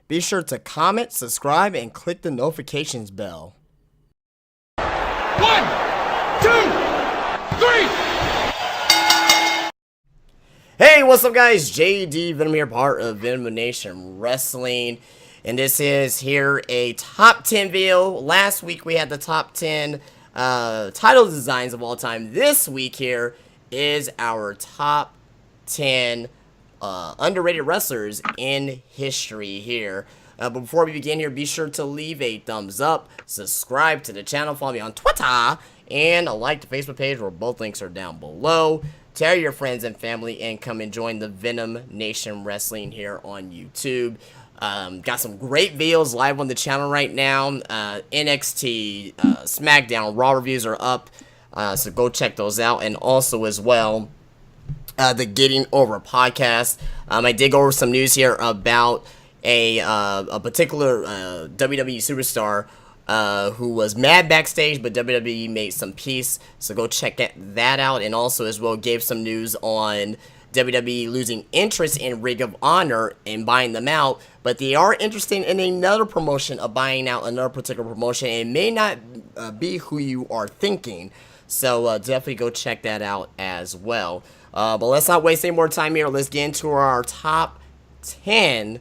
Be sure to comment, subscribe, and click the notifications bell. 1, 2, 3. Hey, what's up, guys? JD Venom here, part of Venom Nation Wrestling, and this is here a top 10 video. Last week we had the top 10 title designs of all time. This week here is our top 10 underrated wrestlers in history here. But before we begin here, be sure to leave a thumbs up, subscribe to the channel, follow me on Twitter, and like the Facebook page where both links are down below. Tell your friends and family and come and join the Venom Nation Wrestling here on YouTube. Got some great videos live on the channel right now. NXT, SmackDown, Raw reviews are up, so go check those out. And also as well, the Getting Over podcast. I did go over some news here about a particular WWE superstar who was mad backstage, but WWE made some peace, so go check that out. And also as well gave some news on WWE losing interest in Ring of Honor and buying them out, but they are interested in another promotion of buying out another particular promotion. It may not be who you are thinking, so definitely go check that out as well. But let's not waste any more time here. Let's get into our top 10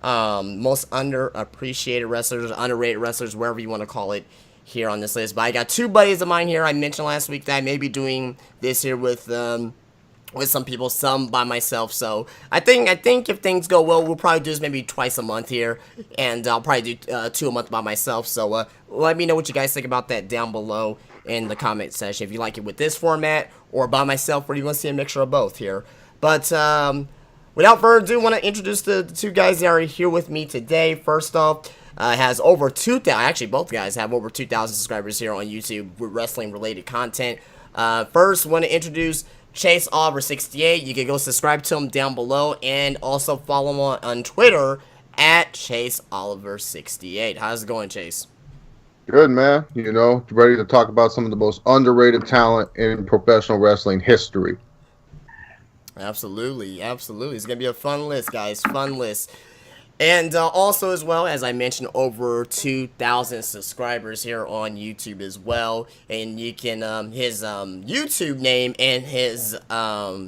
most underappreciated wrestlers, underrated wrestlers, wherever you want to call it, here on this list. But I got two buddies of mine here. I mentioned last week that I may be doing this here with some people, some by myself. So I think if things go well, we'll probably do this maybe twice a month here, and I'll probably do 2 a month by myself. So let me know what you guys think about that down below in the comment section, if you like it with this format or by myself, or you want to see a mixture of both here. But without further ado, I want to introduce the two guys that are here with me today. First off, has over 2,000, actually both guys have over 2,000 subscribers here on YouTube with wrestling related content. First, want to introduce Chase Oliver 68. You can go subscribe to him down below, and also follow him on Twitter at Chase Oliver 68. How's it going, Chase? Good, man. You know, ready to talk about some of the most underrated talent in professional wrestling history. Absolutely, absolutely. It's going to be a fun list, guys. Fun list. And also, as well, as I mentioned, over 2,000 subscribers here on YouTube as well. And you can, his YouTube name and his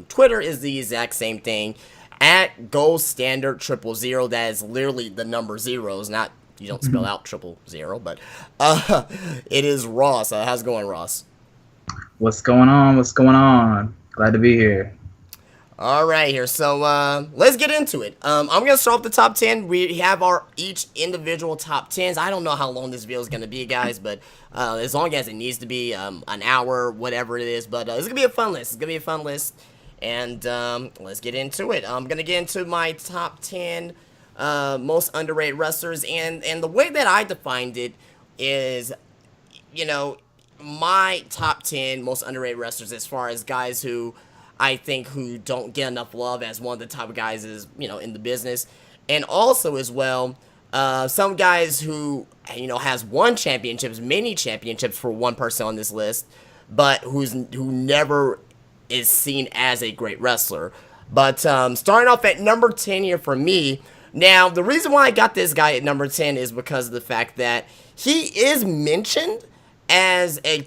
Twitter is the exact same thing. At Gold Standard 000. That is literally the number zeros, not, you don't spell out 000, but it is Ross. How's it going, Ross? What's going on? What's going on? Glad to be here. All right, here. So let's get into it. I'm gonna start off the top 10. We have our each individual top 10s. I don't know how long this video is gonna be, guys, but as long as it needs to be an hour, whatever it is. But it's gonna be a fun list. It's gonna be a fun list, and let's get into it. I'm gonna get into my top 10 most underrated wrestlers, and the way that I defined it is, you know, my top 10 most underrated wrestlers as far as guys who I think who don't get enough love as one of the top guys is, you know, in the business. And also as well, some guys who, you know, has won championships, many championships for one person on this list, but who never is seen as a great wrestler. But starting off at number 10 here for me. Now, the reason why I got this guy at number 10 is because of the fact that he is mentioned as a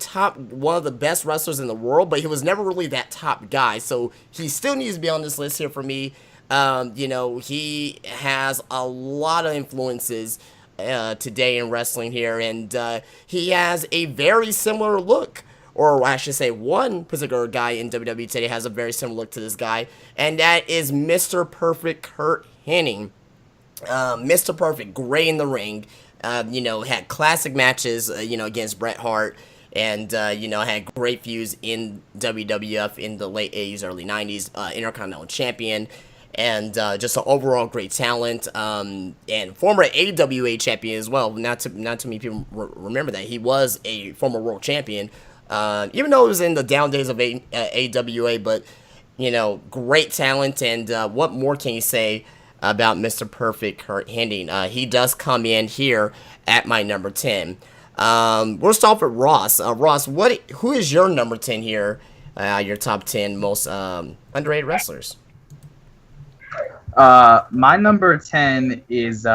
one of the best wrestlers in the world, but he was never really that top guy, so he still needs to be on this list here for me. You know, he has a lot of influences today in wrestling here, and he has a very similar look, or I should say one particular guy in WWE today has a very similar look to this guy, and that is Mr. Perfect Curt Hennig. Mr. Perfect, great in the ring. You know, had classic matches, you know, against Bret Hart, and, you know, had great feuds in WWF in the late 80s, early 90s, Intercontinental Champion, and just an overall great talent, and former AWA champion as well. Not too many people remember that. He was a former world champion, even though it was in the down days of AWA, but, you know, great talent, and what more can you say about Mr. Perfect Curt Hennig? He does come in here at my number 10. We'll start with Ross. Ross, who is your number 10 here? Your top 10 most underrated wrestlers? My number 10 is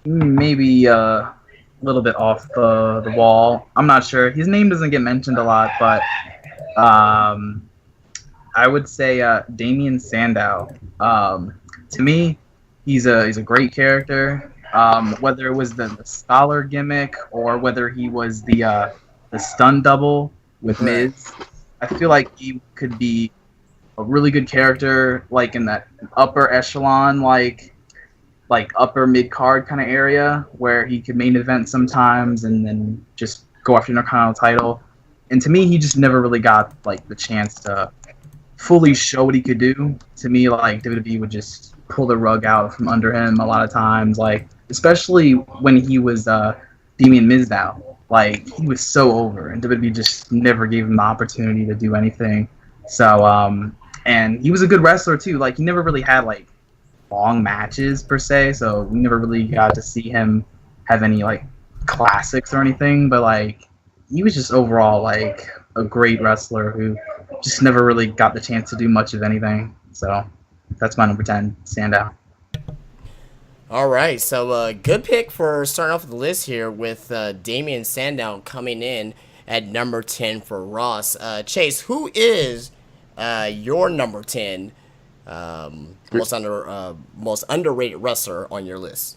maybe a little bit off the wall. I'm not sure. His name doesn't get mentioned a lot, but I would say Damien Sandow. To me, he's a great character. Whether it was the scholar gimmick or whether he was the stun double with Miz, I feel like he could be a really good character, like in that upper echelon, like upper mid card kind of area where he could main event sometimes and then just go after the Intercontinental title. And to me, he just never really got like the chance to fully show what he could do. To me, like WWE would just pull the rug out from under him a lot of times, like especially when he was Damien Mizdow. Like he was so over, and WWE just never gave him the opportunity to do anything. So, and he was a good wrestler too. Like he never really had like long matches per se, so we never really got to see him have any like classics or anything. But like he was just overall like a great wrestler who just never really got the chance to do much of anything. So that's my number 10, Sandow. All right, so good pick for starting off the list here with Damien Sandow coming in at number 10 for Ross. Chase, who is your number 10 most underrated wrestler on your list?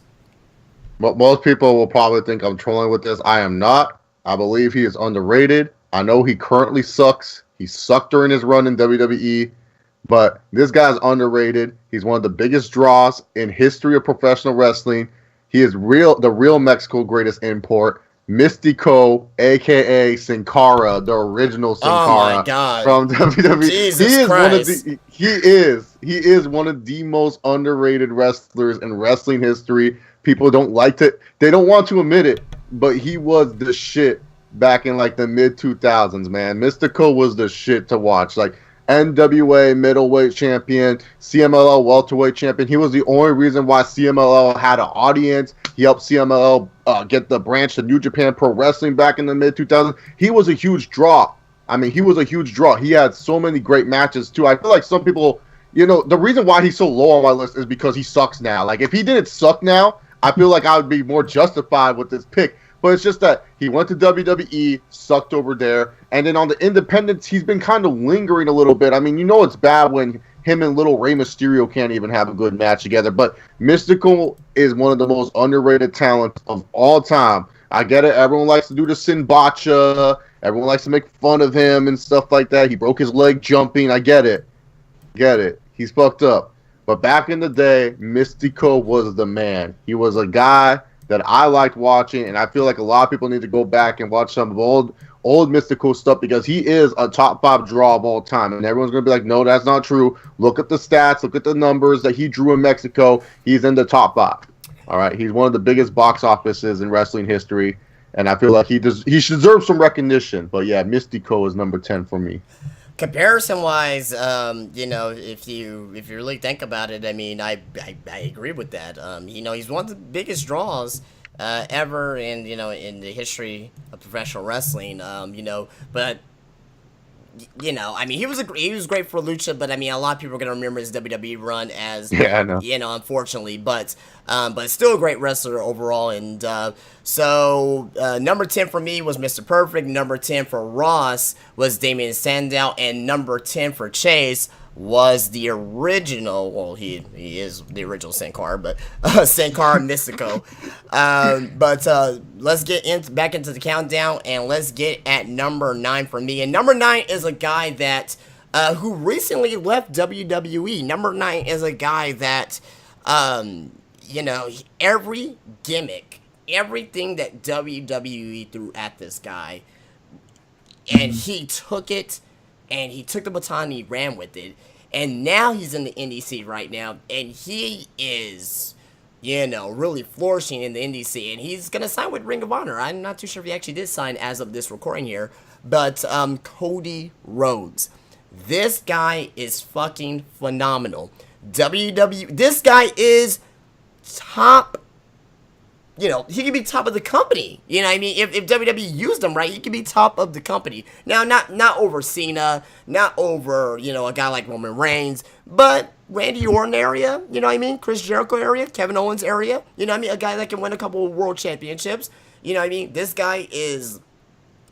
But most people will probably think I'm trolling with this. I am not. I believe he is underrated. I know he currently sucks. He sucked during his run in WWE. But this guy's underrated. He's one of the biggest draws in history of professional wrestling. He is the real Mexico greatest import. Mystico, a.k.a. Sin Cara, the original Sin Cara. Oh, my God. From WWE. Jesus Christ. He is one of the most underrated wrestlers in wrestling history. People don't want to admit it, but he was the shit back in like the mid-2000s, man. Mystico was the shit to watch. Like, NWA middleweight champion, CMLL welterweight champion. He was the only reason why CMLL had an audience. He helped CMLL get the branch to New Japan Pro Wrestling back in the mid-2000s. He was a huge draw. I mean, he was a huge draw. He had so many great matches, too. I feel like some people, the reason why he's so low on my list is because he sucks now. Like, if he didn't suck now, I feel like I would be more justified with this pick. But it's just that he went to WWE, sucked over there, and then on the independents, he's been kind of lingering a little bit. I mean, it's bad when him and little Rey Mysterio can't even have a good match together. But Mystical is one of the most underrated talents of all time. I get it. Everyone likes to do the Sinbacha. Everyone likes to make fun of him and stuff like that. He broke his leg jumping. I get it. He's fucked up. But back in the day, Mystico was the man. He was a guy that I liked watching, and I feel like a lot of people need to go back and watch some of old Mystical stuff because he is a top 5 draw of all time. And everyone's going to be like, no, that's not true. Look at the stats. Look at the numbers that he drew in Mexico. He's in the top 5. All right? He's one of the biggest box offices in wrestling history, and I feel like he deserves some recognition. But, yeah, Mystico is number 10 for me. Comparison wise, if you really think about it, I mean, I agree with that. He's one of the biggest draws ever in the history of professional wrestling. But I mean, he was great for Lucha, but I mean, a lot of people are gonna remember his WWE run as unfortunately, but still a great wrestler overall. And so number 10 for me was Mr. Perfect. Number 10 for Ross was Damien Sandow, and number 10 for Chase was the original. Well, he is the original Sin Cara, but Sin Cara Mystico. But let's get back into the countdown, and let's get at number 9 for me. And number 9 is a guy that who recently left WWE. Number 9 is a guy that every gimmick, everything that WWE threw at this guy, and he took it. And he took the baton and he ran with it. And now he's in the indie scene right now. And he is, really flourishing in the indie scene. And he's going to sign with Ring of Honor. I'm not too sure if he actually did sign as of this recording here. But Cody Rhodes. This guy is fucking phenomenal. This guy is top he could be top of the company. You know what I mean? If WWE used him right, he could be top of the company. Now, not over Cena, not over, a guy like Roman Reigns, but Randy Orton area, you know what I mean? Chris Jericho area, Kevin Owens area, you know what I mean? A guy that can win a couple of world championships. You know what I mean? This guy is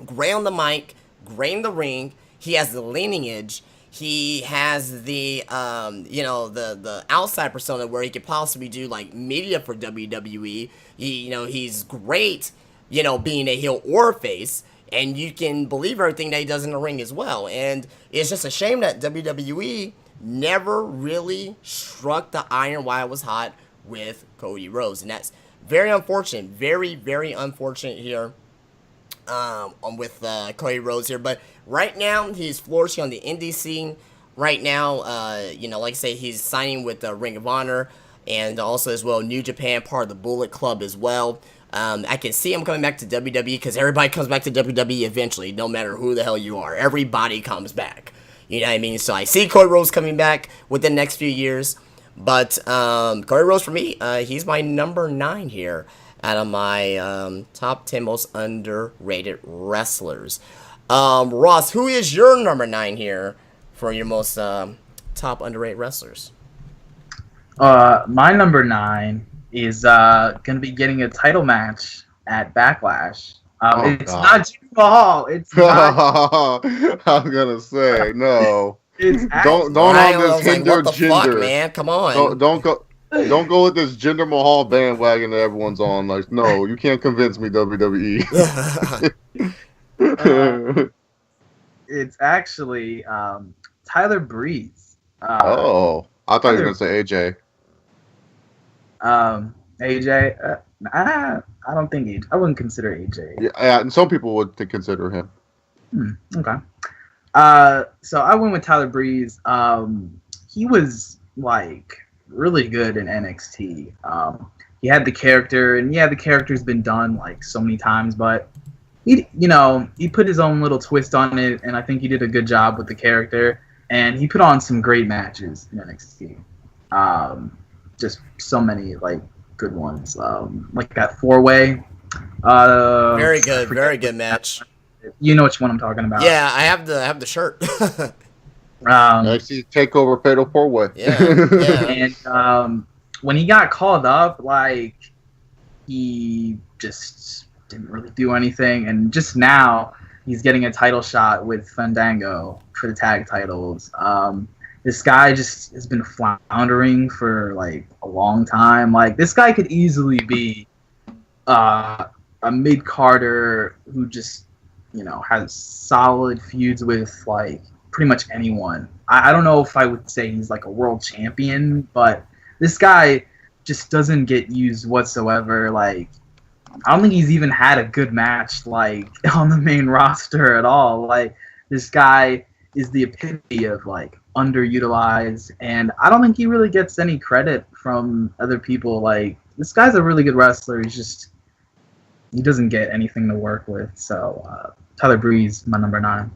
great on the mic, great in the ring. He has the lineage. He has the the outside persona where he could possibly do like media for WWE. He's great, being a heel or a face, and you can believe everything that he does in the ring as well. And it's just a shame that WWE never really struck the iron while it was hot with Cody Rhodes, and that's very unfortunate. Very, very unfortunate here. With Cody Rhodes here, but right now he's flourishing on the indie scene. Right now, like I say, he's signing with Ring of Honor and also as well New Japan, part of the Bullet Club as well. I can see him coming back to WWE because everybody comes back to WWE eventually, no matter who the hell you are. Everybody comes back. You know what I mean? So I see Cody Rhodes coming back within the next few years, but Cody Rhodes for me, he's my number 9 here out of my top 10 most underrated wrestlers. Ross, who is your number 9 here for your most top underrated wrestlers? My number 9 is going to be getting a title match at Backlash. It's God. not Jinder Mahal. It's not. I was gonna say no. It's Don't Ryan, on I this was like, hinder what the gender. fuck, man? Come on. Don't go with this Jinder Mahal bandwagon that everyone's on. Like, no, you can't convince me, WWE. It's actually Tyler Breeze. I thought you were gonna say AJ. AJ. I don't think AJ. I wouldn't consider AJ. Yeah, and some people would consider him. Okay. So I went with Tyler Breeze. He was like really good in NXT. He had the character, and the character's been done like so many times, but he put his own little twist on it, and I think he did a good job with the character, and he put on some great matches in NXT. Just so many like good ones, like that 4-way. Very good match. You know which one I'm talking about. Yeah, I have the shirt. NXT Takeover Fatal 4-Way. Yeah. And when he got called up, like he just didn't really do anything, and just now he's getting a title shot with Fandango for the tag titles. This guy just has been floundering for like a long time. Like this guy could easily be a mid-carder who just has solid feuds with like pretty much anyone. I don't know if I would say he's like a world champion, but this guy just doesn't get used whatsoever. Like I don't think he's even had a good match like on the main roster at all. Like this guy is the epitome of like underutilized, and I don't think he really gets any credit from other people. Like this guy's a really good wrestler. He doesn't get anything to work with. So Tyler Breeze, my number 9.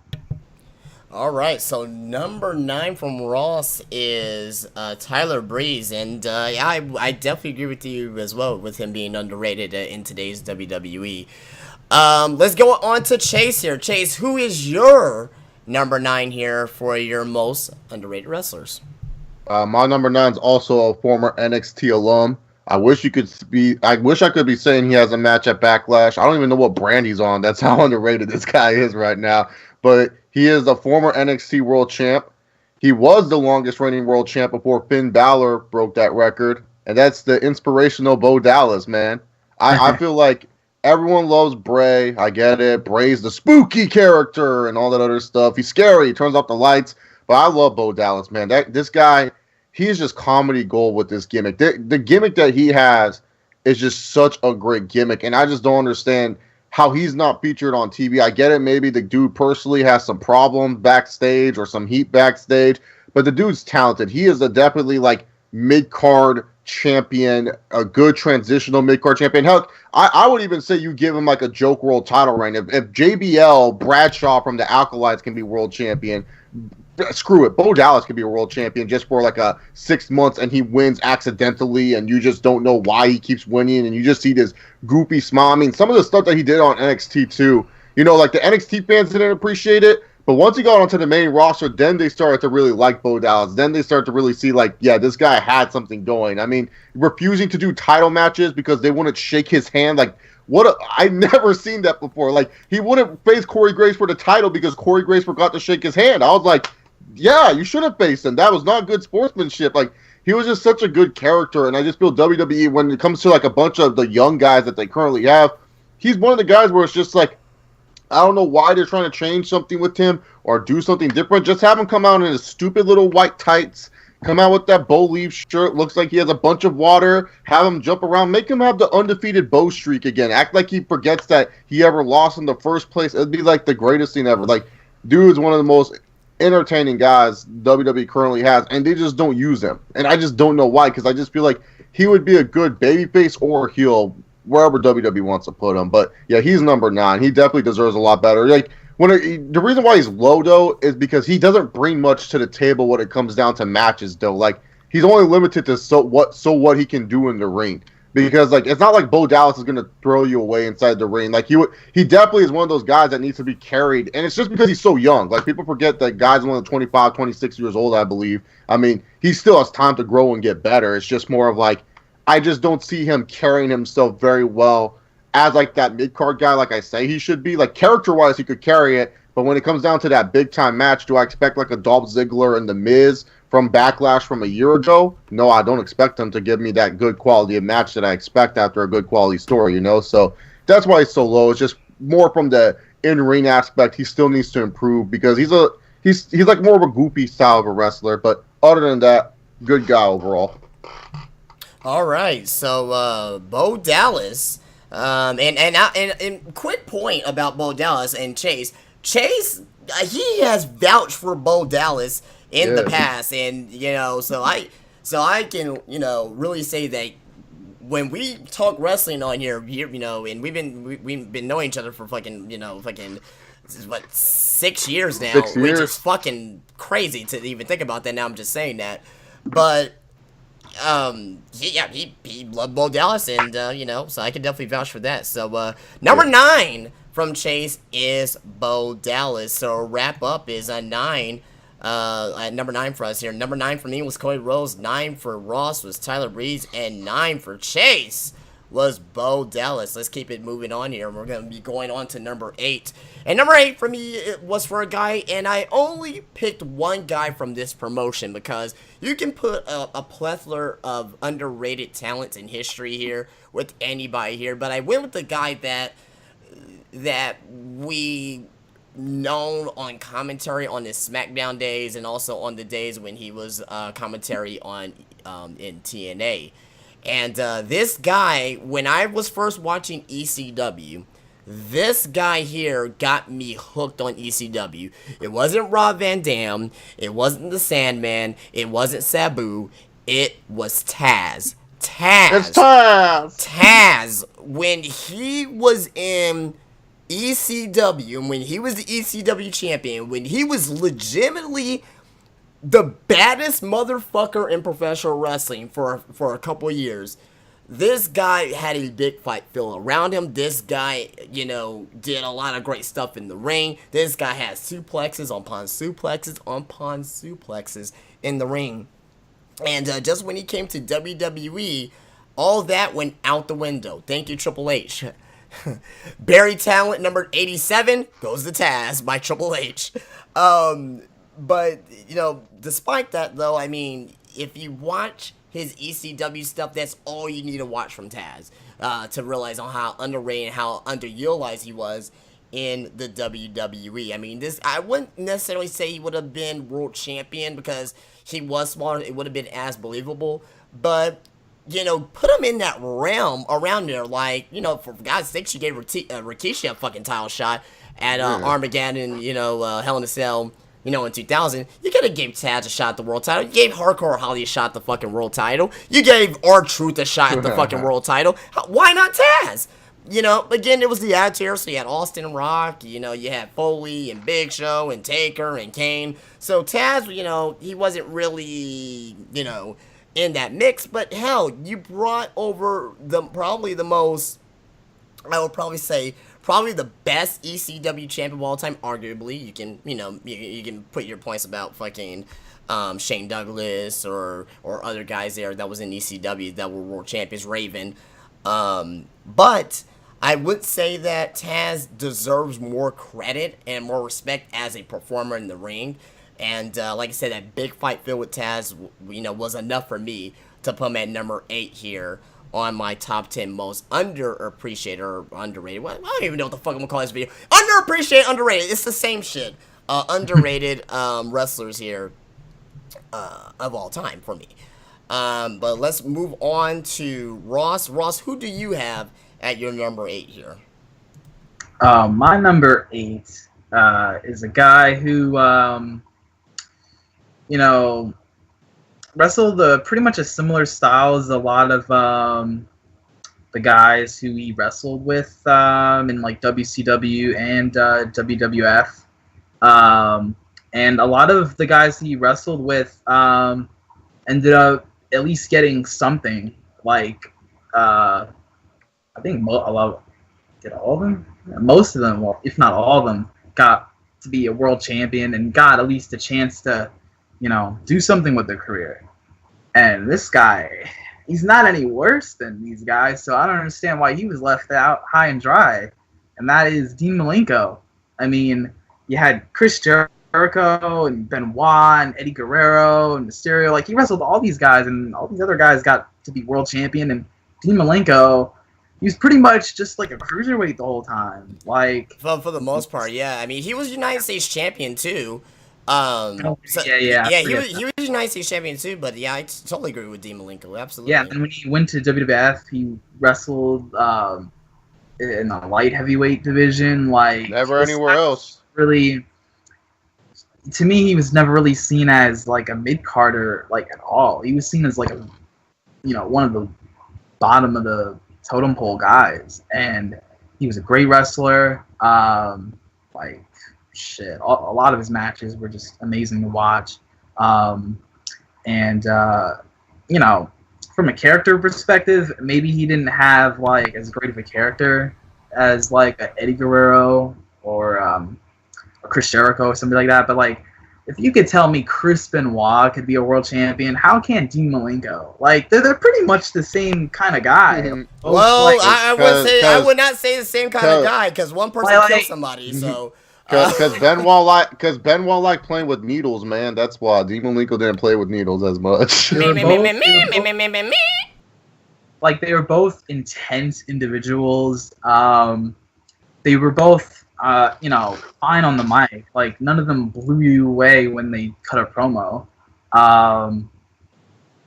All right, so number 9 from Ross is Tyler Breeze, and I definitely agree with you as well with him being underrated in today's WWE. Let's go on to Chase here. Chase, who is your number 9 here for your most underrated wrestlers? My number 9 is also a former NXT alum. I wish I could be saying he has a match at Backlash. I don't even know what brand he's on. That's how underrated this guy is right now. But he is a former NXT World Champ. He was the longest reigning World Champ before Finn Balor broke that record. And that's the inspirational Bo Dallas, man. I feel like everyone loves Bray. I get it. Bray's the spooky character and all that other stuff. He's scary. He turns off the lights. But I love Bo Dallas, man. This guy, he's just comedy gold with this gimmick. The gimmick that he has is just such a great gimmick. And I just don't understand how he's not featured on TV. I get it. Maybe the dude personally has some problems backstage or some heat backstage. But the dude's talented. He is definitely like mid-card champion, a good transitional mid-card champion. Hell, I would even say you give him like a joke world title reign. If JBL Bradshaw from the Acolytes can be world champion, screw it. Bo Dallas could be a world champion just for like a 6 months, and he wins accidentally, and you just don't know why he keeps winning, and you just see this goofy smile. I mean, some of the stuff that he did on NXT too, you know, like the NXT fans didn't appreciate it, but once he got onto the main roster, then they started to really like Bo Dallas. Then they started to really see like, yeah, this guy had something going. I mean, refusing to do title matches because they wouldn't shake his hand, like, I never seen that before. Like, he wouldn't face Corey Graves for the title because Corey Graves forgot to shake his hand. I was like, yeah, you should have faced him. That was not good sportsmanship. Like, he was just such a good character, and I just feel WWE, when it comes to like a bunch of the young guys that they currently have, he's one of the guys where it's just like, I don't know why they're trying to change something with him or do something different. Just have him come out in his stupid little white tights, come out with that Bo Leaf shirt, looks like he has a bunch of water, have him jump around, make him have the undefeated Bo streak again. Act like he forgets that he ever lost in the first place. It'd be like the greatest thing ever. Like, dude's one of the most entertaining guys WWE currently has, and they just don't use him. And I just don't know why, because I just feel like he would be a good babyface or heel wherever WWE wants to put him. But yeah, he's number 9. He definitely deserves a lot better. Like, the reason why he's low though is because he doesn't bring much to the table when it comes down to matches though. Like, he's only limited to so what he can do in the ring. Because like, it's not like Bo Dallas is gonna throw you away inside the ring. Like, he definitely is one of those guys that needs to be carried, and it's just because he's so young. Like, people forget that guy's only 25, 26 years old, I believe. I mean, he still has time to grow and get better. It's just more of like, I just don't see him carrying himself very well as like that mid-card guy, like I say he should be. Like, character-wise, he could carry it, but when it comes down to that big-time match, do I expect like a Dolph Ziggler and The Miz from Backlash from a year ago? No, I don't expect him to give me that good quality of match that I expect after a good quality story, you know? So that's why he's so low. It's just more from the in-ring aspect. He still needs to improve because he's like more of a goofy style of a wrestler, but other than that, good guy overall. All right, so Bo Dallas, and quick point about Bo Dallas and Chase. Chase, he has vouched for Bo Dallas in the past, and you know, so I can, you know, really say that when we talk wrestling on here, you know, and we've been knowing each other for fucking 6 years now, 6 years. Which is fucking crazy to even think about that. Now I'm just saying that, but. He loved Bo Dallas, and you know, so I can definitely vouch for that. So number 9 from Chase is Bo Dallas. So wrap up is a 9. At number 9 for us here. Number 9 for me was Cody Rhodes. 9 for Ross was Tyler Breeze, and 9 for Chase was Bo Dallas. Let's keep it moving on here. We're going to be going on to number 8. And number 8 for me was for a guy, and I only picked one guy from this promotion because you can put a plethora of underrated talents in history here with anybody here, but I went with the guy that we known on commentary on his SmackDown days and also on the days when he was commentary on in TNA. And this guy, when I was first watching ECW, this guy here got me hooked on ECW. It wasn't Rob Van Dam. It wasn't the Sandman. It wasn't Sabu. It was Taz. It's Taz! Taz, when he was in ECW, and when he was the ECW champion, when he was legitimately the baddest motherfucker in professional wrestling for a couple years, this guy had a big fight feel around him. This guy, you know, did a lot of great stuff in the ring. This guy had suplexes upon suplexes upon suplexes in the ring. And just when he came to WWE, all that went out the window. Thank you, Triple H. Buried talent number 87 goes to Taz by Triple H. But, you know, despite that, though, I mean, if you watch his ECW stuff, that's all you need to watch from Taz to realize on how underrated, how underutilized he was in the WWE. I mean, I wouldn't necessarily say he would have been world champion because he was smaller. It would have been as believable. But, you know, put him in that realm around there. Like, you know, for God's sake, she gave Rikishi a fucking title shot at Armageddon, you know, Hell in a Cell. You know, in 2000, you could have gave Taz a shot at the world title. You gave Hardcore Holly a shot at the fucking world title. You gave R-Truth a shot at the fucking world title. Why not Taz? you know, again, it was the Attitude Era, so you had Austin Rock, you know, you had Foley and Big Show and Taker and Kane. So Taz, you know, he wasn't really, you know, in that mix. But hell, you brought over probably the most, I would probably say, probably the best ECW champion of all time, arguably. You can, you know, you can put your points about fucking Shane Douglas or other guys there that was in ECW that were world champions, Raven. But I would say that Taz deserves more credit and more respect as a performer in the ring. And like I said, that big fight filled with Taz, you know, was enough for me to put him at number 8 here on my top 10 most underappreciated or underrated. Well, I don't even know what the fuck I'm gonna call this video. Underappreciated, underrated. It's the same shit. Underrated wrestlers here of all time for me. But let's move on to Ross. Ross, who do you have at your number 8 here? My number 8 is a guy who, you know, wrestled pretty much a similar style as a lot of the guys who he wrestled with in like WCW and WWF. And a lot of the guys he wrestled with ended up at least getting something. Like, I think did all of them? Most of them, well, if not all of them, got to be a world champion and got at least a chance to, you know, do something with their career. And this guy, he's not any worse than these guys, so I don't understand why he was left out high and dry. And that is Dean Malenko. I mean, you had Chris Jericho and Benoit and Eddie Guerrero and Mysterio. Like, he wrestled all these guys, and all these other guys got to be world champion. And Dean Malenko, he was pretty much just like a cruiserweight the whole time. Like, for the most part, yeah. I mean, he was United States champion too. He was United States champion too. But yeah, I totally agree with Dean Malenko. Absolutely. Yeah, and when he went to WWF, he wrestled in the light heavyweight division. Like, never anywhere else. Really, to me, he was never really seen as like a mid-carder, like, at all. He was seen as like a, you know, one of the bottom of the totem pole guys, and he was a great wrestler. Like, shit, a lot of his matches were just amazing to watch. You know, from a character perspective, maybe he didn't have like as great of a character as like a Eddie Guerrero or Chris Jericho or something like that. But like, if you could tell me Chris Benoit could be a world champion, how can Dean Malenko? Like, they're pretty much the same kind of guy. Mm-hmm. Well, like, I would not say the same kind of guy because one person killed somebody. So because Benoit liked playing with needles, man. That's why Dean Malenko didn't play with needles as much. Like, they were both intense individuals. They were both, you know, fine on the mic. Like, none of them blew you away when they cut a promo.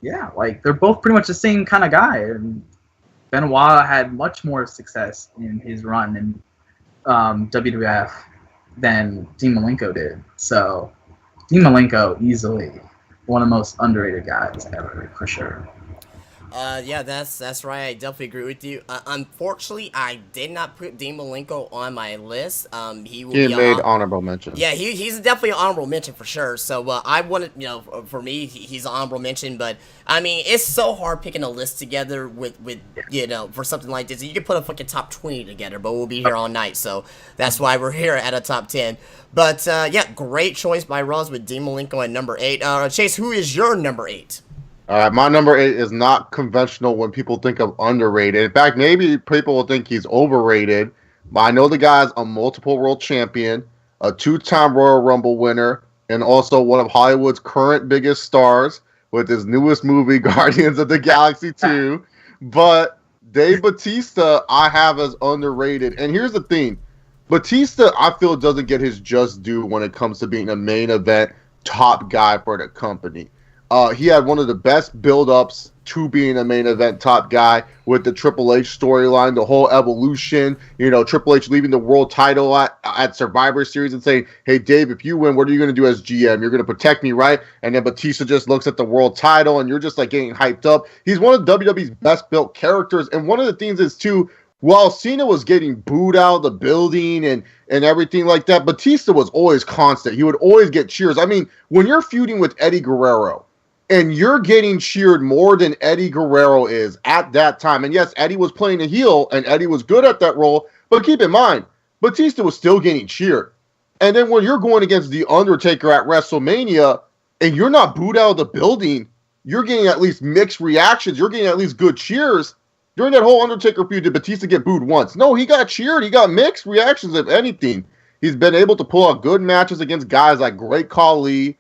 Yeah, like, they're both pretty much the same kind of guy. And Benoit had much more success in his run in WWF than Dean Malenko did. So, Dean Malenko, easily one of the most underrated guys ever, for sure. Yeah, that's right. I definitely agree with you. Unfortunately, I did not put Dean Malenko on my list. He made honorable mention. Yeah, he's definitely an honorable mention for sure. So I wanted, you know, for me, he's an honorable mention. But I mean, it's so hard picking a list together with you know, for something like this. You could put a fucking top 20 together, but we'll be here all night. So that's why we're here at a top 10. But yeah, great choice by Ross with Dean Malenko at number 8. Chase, who is your number 8? All right, my number 8 is not conventional when people think of underrated. In fact, maybe people will think he's overrated. But I know the guy's a multiple world champion, a 2-time Royal Rumble winner, and also one of Hollywood's current biggest stars with his newest movie, Guardians of the Galaxy 2. But Dave Bautista, I have as underrated. And here's the thing. Batista, I feel, doesn't get his just due when it comes to being a main event top guy for the company. He had one of the best build-ups to being a main event top guy with the Triple H storyline, the whole evolution. You know, Triple H leaving the world title at Survivor Series and saying, hey, Dave, if you win, what are you going to do as GM? You're going to protect me, right? And then Batista just looks at the world title, and you're just, like, getting hyped up. He's one of WWE's best-built characters, and one of the things is, too, while Cena was getting booed out of the building and everything like that, Batista was always constant. He would always get cheers. I mean, when you're feuding with Eddie Guerrero and you're getting cheered more than Eddie Guerrero is at that time, and yes, Eddie was playing a heel and Eddie was good at that role, but keep in mind, Batista was still getting cheered. And then when you're going against The Undertaker at WrestleMania and you're not booed out of the building, you're getting at least mixed reactions. You're getting at least good cheers. During that whole Undertaker feud, did Batista get booed once? No, he got cheered. He got mixed reactions, if anything. He's been able to pull out good matches against guys like Great Khali.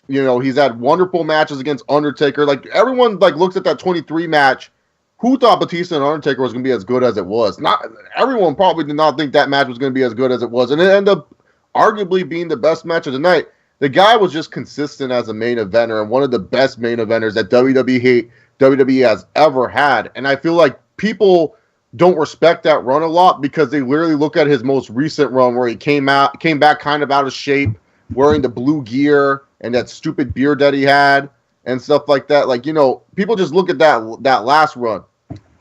You know, he's had wonderful matches against Undertaker. Like, everyone like looks at that 23 match. Who thought Batista and Undertaker was going to be as good as it was? Not everyone probably did not think that match was going to be as good as it was, and it ended up arguably being the best match of the night. The guy was just consistent as a main eventer and one of the best main eventers that WWE has ever had. And I feel like people don't respect that run a lot because they literally look at his most recent run where he came back kind of out of shape, wearing the blue gear and that stupid beard that he had and stuff like that. Like, you know, people just look at that last run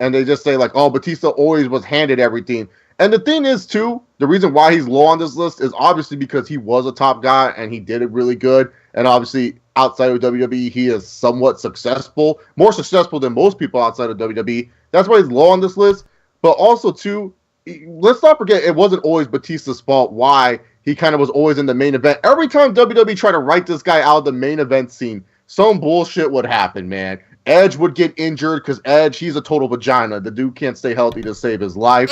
and they just say like, oh, Batista always was handed everything. And the thing is, too, the reason why he's low on this list is obviously because he was a top guy and he did it really good. And obviously, outside of WWE, he is somewhat successful, more successful than most people outside of WWE. That's why he's low on this list. But also, too, let's not forget, it wasn't always Batista's fault why he kind of was always in the main event. Every time WWE tried to write this guy out of the main event scene, some bullshit would happen, man. Edge would get injured because Edge, he's a total vagina. The dude can't stay healthy to save his life.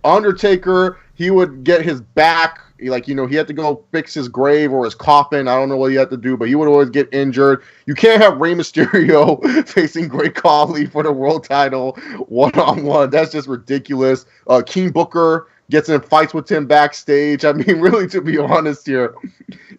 Undertaker, he would get his back. Like, you know, he had to go fix his grave or his coffin. I don't know what he had to do, but he would always get injured. You can't have Rey Mysterio facing Great Khali for the world title one-on-one. That's just ridiculous. King Booker gets in fights with him backstage. I mean, really, to be honest here,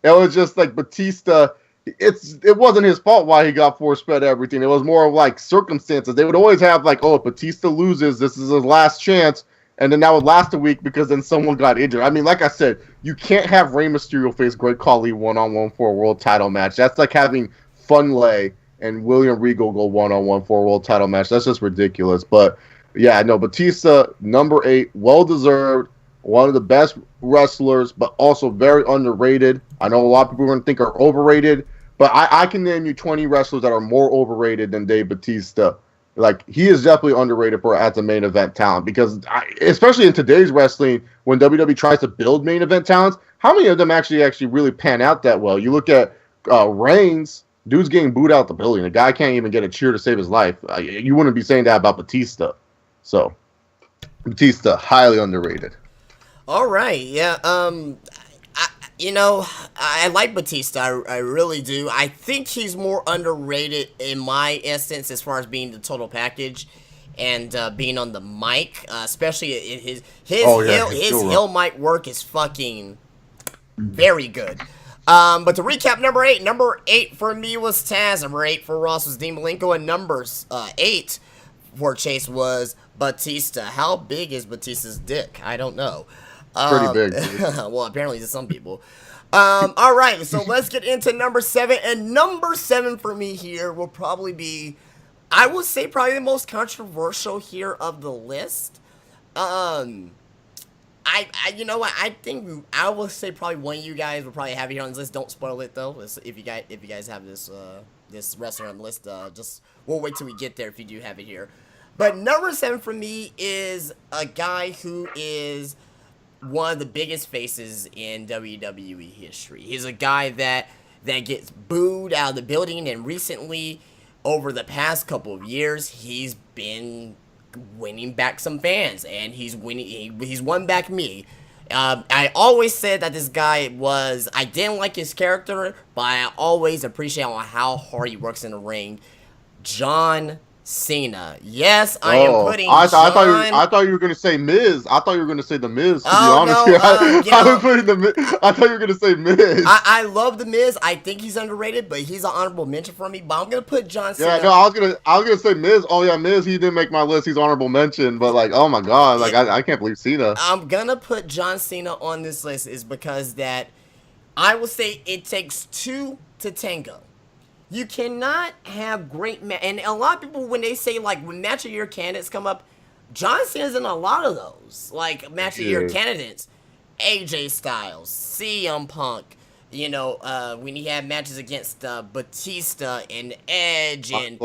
it was just like Batista. It wasn't his fault why he got force-fed everything. It was more of like circumstances. They would always have like, oh, if Batista loses, this is his last chance. And then that would last a week because then someone got injured. I mean, like I said, you can't have Rey Mysterio face Great Khali one-on-one for a world title match. That's like having Funlay and William Regal go one-on-one for a world title match. That's just ridiculous. But yeah, no, Batista, number 8, well-deserved. One of the best wrestlers, but also very underrated. I know a lot of people are going to think are overrated, but I can name you 20 wrestlers that are more overrated than Dave Batista. Like, he is definitely underrated as a main event talent because, especially in today's wrestling, when WWE tries to build main event talents, how many of them actually really pan out that well? You look at Reigns, dude's getting booed out the building. The guy can't even get a cheer to save his life. You wouldn't be saying that about Batista. So, Batista, highly underrated. All right, yeah. I like Batista. I really do. I think he's more underrated in my instance as far as being the total package and being on the mic, especially his heel mic work is fucking very good. But to recap, number 8 for me was Taz. Number 8 for Ross was Dean Malenko, and number 8 for Chase was Batista. How big is Batista's dick? I don't know. Pretty big. Well, apparently to some people. All right, so let's get into number 7. And number 7 for me here will probably be, I would say, probably the most controversial here of the list. You know what? I think I will say probably one of you guys will probably have it here on this list. Don't spoil it though. If you guys have this wrestler on the list, just we'll wait till we get there if you do have it here. But number 7 for me is a guy who is one of the biggest faces in WWE history. He's a guy that gets booed out of the building, and recently, over the past couple of years, he's been winning back some fans, and he's won back me. I always said that this guy I didn't like his character, but I always appreciate how hard he works in the ring. John Cena. Yes, I am putting I thought you were going to say Miz. I thought you were going to say The Miz, to be honest. No, I thought you were going to say Miz. I love The Miz. I think he's underrated, but he's an honorable mention for me. But I'm going to put John Cena. Yeah, no, I was gonna say Miz. Oh, yeah, Miz, he didn't make my list. He's honorable mention. But, like, oh, my God. Like, I can't believe Cena. I'm going to put John Cena on this list is because that I will say it takes 2 to tango. You cannot have great and a lot of people, when they say, like, when Match of Year candidates come up, John Cena's in a lot of those, like, match of the year Yeah. candidates. AJ Styles, CM Punk, you know, when he had matches against Batista and Edge and,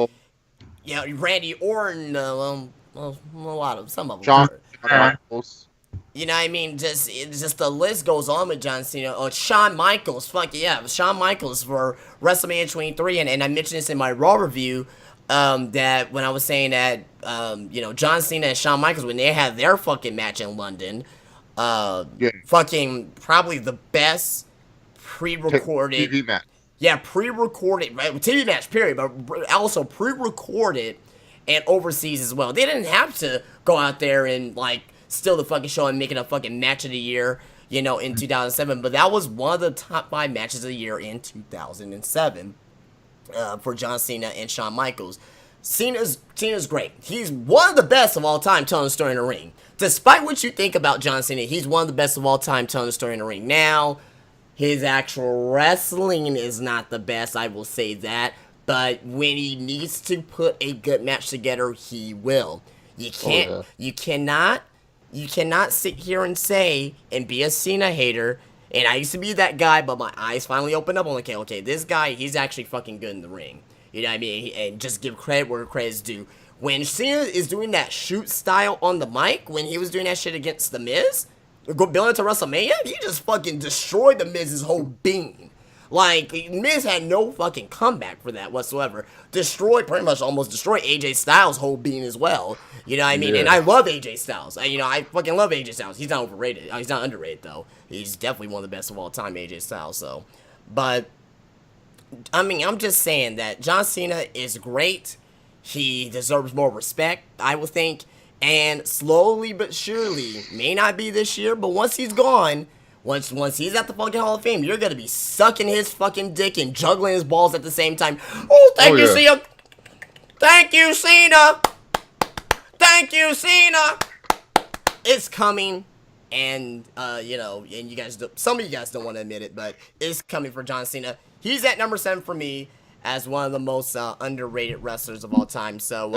you know, Randy Orton, well, a lot of, some of them Shawn were. Michaels. You know what I mean? Just the list goes on with John Cena. Oh, Shawn Michaels. Fuck yeah. Shawn Michaels for WrestleMania 23. And I mentioned this in my Raw review, that when I was saying that, you know, John Cena and Shawn Michaels, when they had their fucking match in London, fucking probably the best pre-recorded. TV match. Yeah, pre-recorded, right? TV match, period. But also pre-recorded and overseas as well. They didn't have to go out there and, like, steal the fucking show and make it a fucking match of the year, you know, in 2007. But that was one of the top 5 matches of the year in 2007 for John Cena and Shawn Michaels. Cena's great. He's one of the best of all time telling a story in the ring. Despite what you think about John Cena, he's one of the best of all time telling a story in the ring. Now, his actual wrestling is not the best, I will say that. But when he needs to put a good match together, he will. You can't. You cannot sit here and say and be a Cena hater. And I used to be that guy, but my eyes finally opened up. I'm like, okay, this guy, he's actually fucking good in the ring. You know what I mean? And just give credit where credit's due. When Cena is doing that shoot style on the mic, when he was doing that shit against The Miz, building to WrestleMania, he just fucking destroyed The Miz's whole being. Like, Miz had no fucking comeback for that whatsoever. Pretty much almost destroyed AJ Styles' whole being as well. You know what I mean? Yeah. And I love AJ Styles. I fucking love AJ Styles. He's not overrated. He's not underrated, though. He's definitely one of the best of all time, AJ Styles, so. But, I mean, I'm just saying that John Cena is great. He deserves more respect, I would think. And slowly but surely, may not be this year, but once he's gone, once he's at the fucking Hall of Fame, you're gonna be sucking his fucking dick and juggling his balls at the same time. Oh, thank you, Cena. Thank you, Cena. Thank you, Cena. It's coming, and you know, and you guys, some of you guys don't want to admit it, but it's coming for John Cena. He's at number 7 for me as one of the most underrated wrestlers of all time. So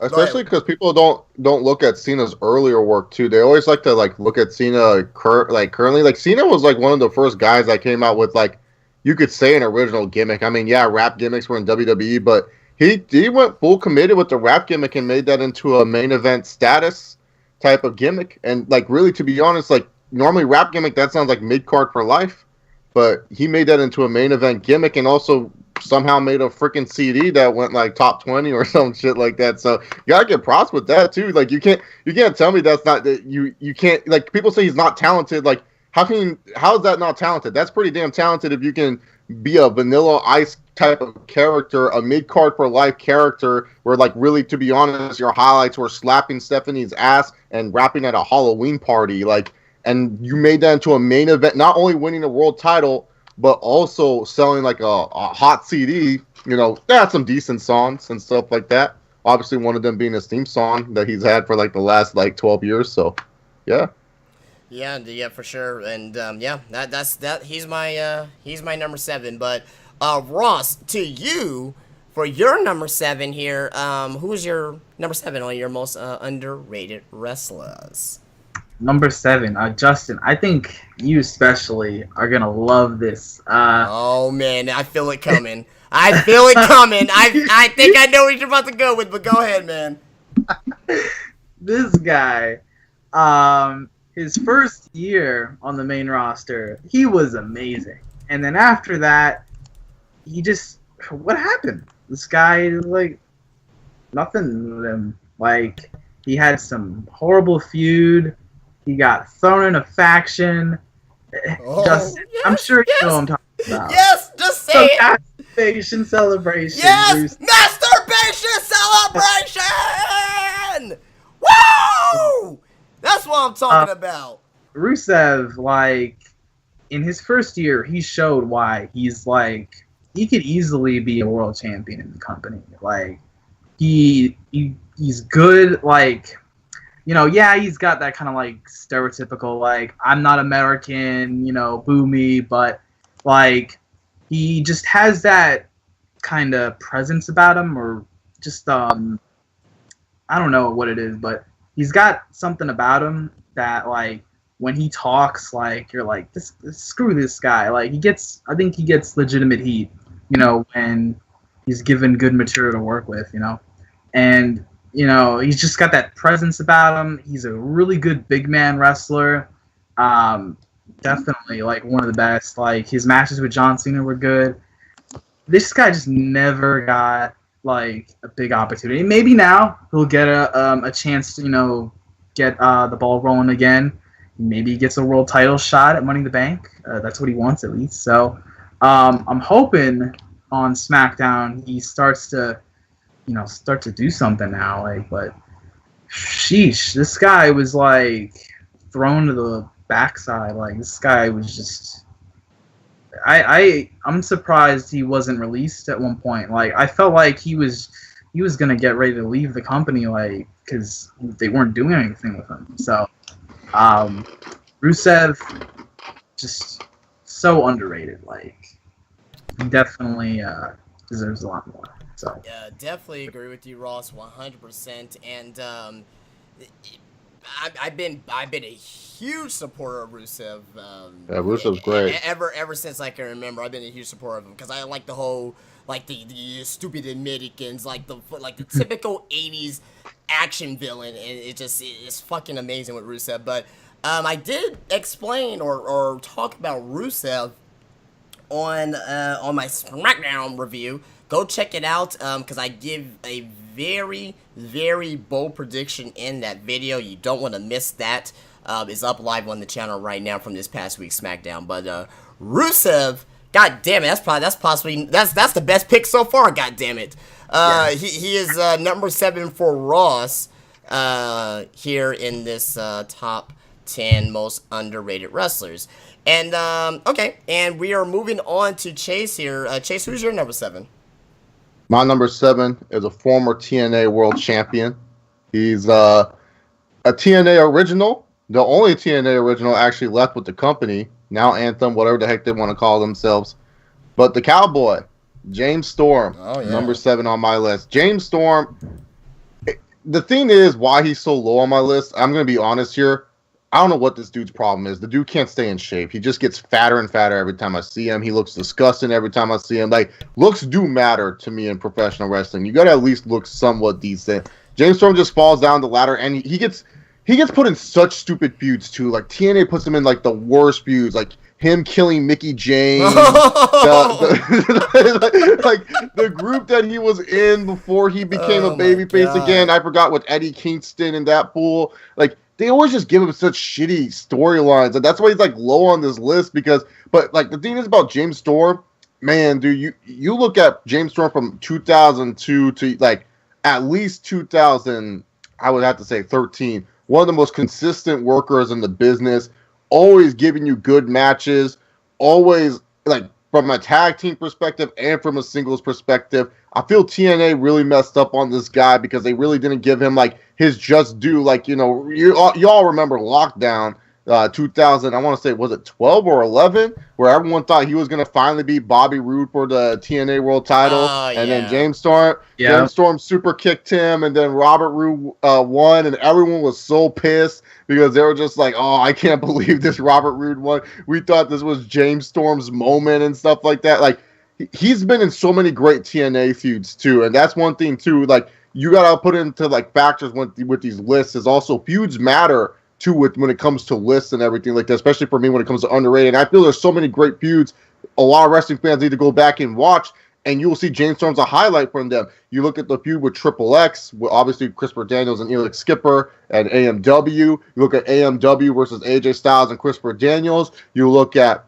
Especially because people don't look at Cena's earlier work too. They always like to look at Cena currently. Like Cena was like one of the first guys that came out with you could say an original gimmick. I mean, yeah, rap gimmicks were in WWE, but he went full committed with the rap gimmick and made that into a main event status type of gimmick. And really, to be honest, normally rap gimmick that sounds like mid card for life, but he made that into a main event gimmick and also somehow made a freaking CD that went top 20 or some shit like that. So you gotta get props with that too. You can't tell me that's not that you can't people say he's not talented. How is that not talented? That's pretty damn talented if you can be a Vanilla Ice type of character, a mid card for life character where really, to be honest, your highlights were slapping Stephanie's ass and rapping at a Halloween party. And you made that into a main event, not only winning a world title, but also selling a hot CD. You know, they had some decent songs and stuff like that. Obviously, one of them being his theme song that he's had for the last 12 years. So, yeah. Yeah, for sure. And that's he's my number 7. But Ross, to you for your number 7 here, who's your number 7 on your most underrated wrestlers? Number 7, Justin. I think you especially are gonna love this. Oh man, I feel it coming. I feel it coming. I think I know what you're about to go with, but go ahead, man. This guy, his first year on the main roster, he was amazing, and then after that, what happened? This guy nothing with him. He had some horrible feud. He got thrown in a faction. Yes, I'm sure you know what I'm talking about. Yes, just say it. Masturbation Celebration. Yes, Masturbation Celebration. Woo! That's what I'm talking about. Rusev, in his first year, he showed why he's he could easily be a world champion in the company. He's good. He's got that kind of stereotypical I'm not American, boo me, but he just has that kind of presence about him, or just I don't know what it is, but he's got something about him that like when he talks, like you're like screw this guy. Like I think he gets legitimate heat, when he's given good material to work with, and he's just got that presence about him. He's a really good big man wrestler. Definitely like one of the best. Like his matches with John Cena were good. This guy just never got like a big opportunity. Maybe now he'll get a chance to get the ball rolling again. Maybe he gets a world title shot at Money in the Bank. That's what he wants at least. So I'm hoping on SmackDown he starts to do something now. Like, but sheesh, this guy was like thrown to the backside. Like this guy was just. I'm surprised he wasn't released at one point. Like I felt like he was gonna get ready to leave the company, like because they weren't doing anything with him. So, Rusev just so underrated. Like he definitely deserves a lot more. So yeah, definitely agree with you, Ross, 100%. And I've been a huge supporter of Rusev. Yeah, Rusev's great. Ever since I can remember, I've been a huge supporter of him because I like the whole like the stupid Americans, like the typical '80s action villain, and it's fucking amazing with Rusev. But I did explain or talk about Rusev on my SmackDown review. Go check it out because I give a very, very bold prediction in that video. You don't want to miss that. It's up live on the channel right now from this past week's SmackDown. But Rusev, god damn it, that's possibly the best pick so far. God damn it. He is number 7 for Ross here in this top 10 most underrated wrestlers. And okay, and we are moving on to Chase here. Chase, who's your number 7? My number 7 is a former TNA World Champion. He's a TNA original, the only TNA original actually left with the company. Now Anthem, whatever the heck they want to call themselves. But the Cowboy, James Storm, number 7 on my list. James Storm, the thing is why he's so low on my list, I'm going to be honest here. I don't know what this dude's problem is. The dude can't stay in shape. He just gets fatter and fatter every time I see him. He looks disgusting every time I see him. Like, looks do matter to me in professional wrestling. You got to at least look somewhat decent. James Storm just falls down the ladder, and he gets put in such stupid feuds, too. Like, TNA puts him in, like, the worst feuds. Like, him killing Mickey James. Like, the group that he was in before he became a babyface again. I forgot with Eddie Kingston and that fool. Like, they always just give him such shitty storylines, and that's why he's like low on this list. But like the thing is about James Storm, man, dude, you look at James Storm from 2002 to like at least 2000, I would have to say 13. One of the most consistent workers in the business, always giving you good matches, always like from a tag team perspective and from a singles perspective. I feel TNA really messed up on this guy because they really didn't give him like his just due. Like, you all remember Lockdown 2000, I want to say, was it 12 or 11, where everyone thought he was going to finally beat Bobby Roode for the TNA World title. And then James Storm super kicked him, and then Robert Roode won, and everyone was so pissed because they were just like, oh, I can't believe this Robert Roode won. We thought this was James Storm's moment and stuff like that. Like, he's been in so many great TNA feuds too, and that's one thing too. Like, you gotta put into like factors with these lists is also feuds matter too when it comes to lists and everything like that. Especially for me when it comes to underrated. And I feel there's so many great feuds. A lot of wrestling fans need to go back and watch, and you'll see James Storm's a highlight from them. You look at the feud with Triple X, with obviously Christopher Daniels and Elix Skipper and AMW. You look at AMW versus AJ Styles and Christopher Daniels. You look at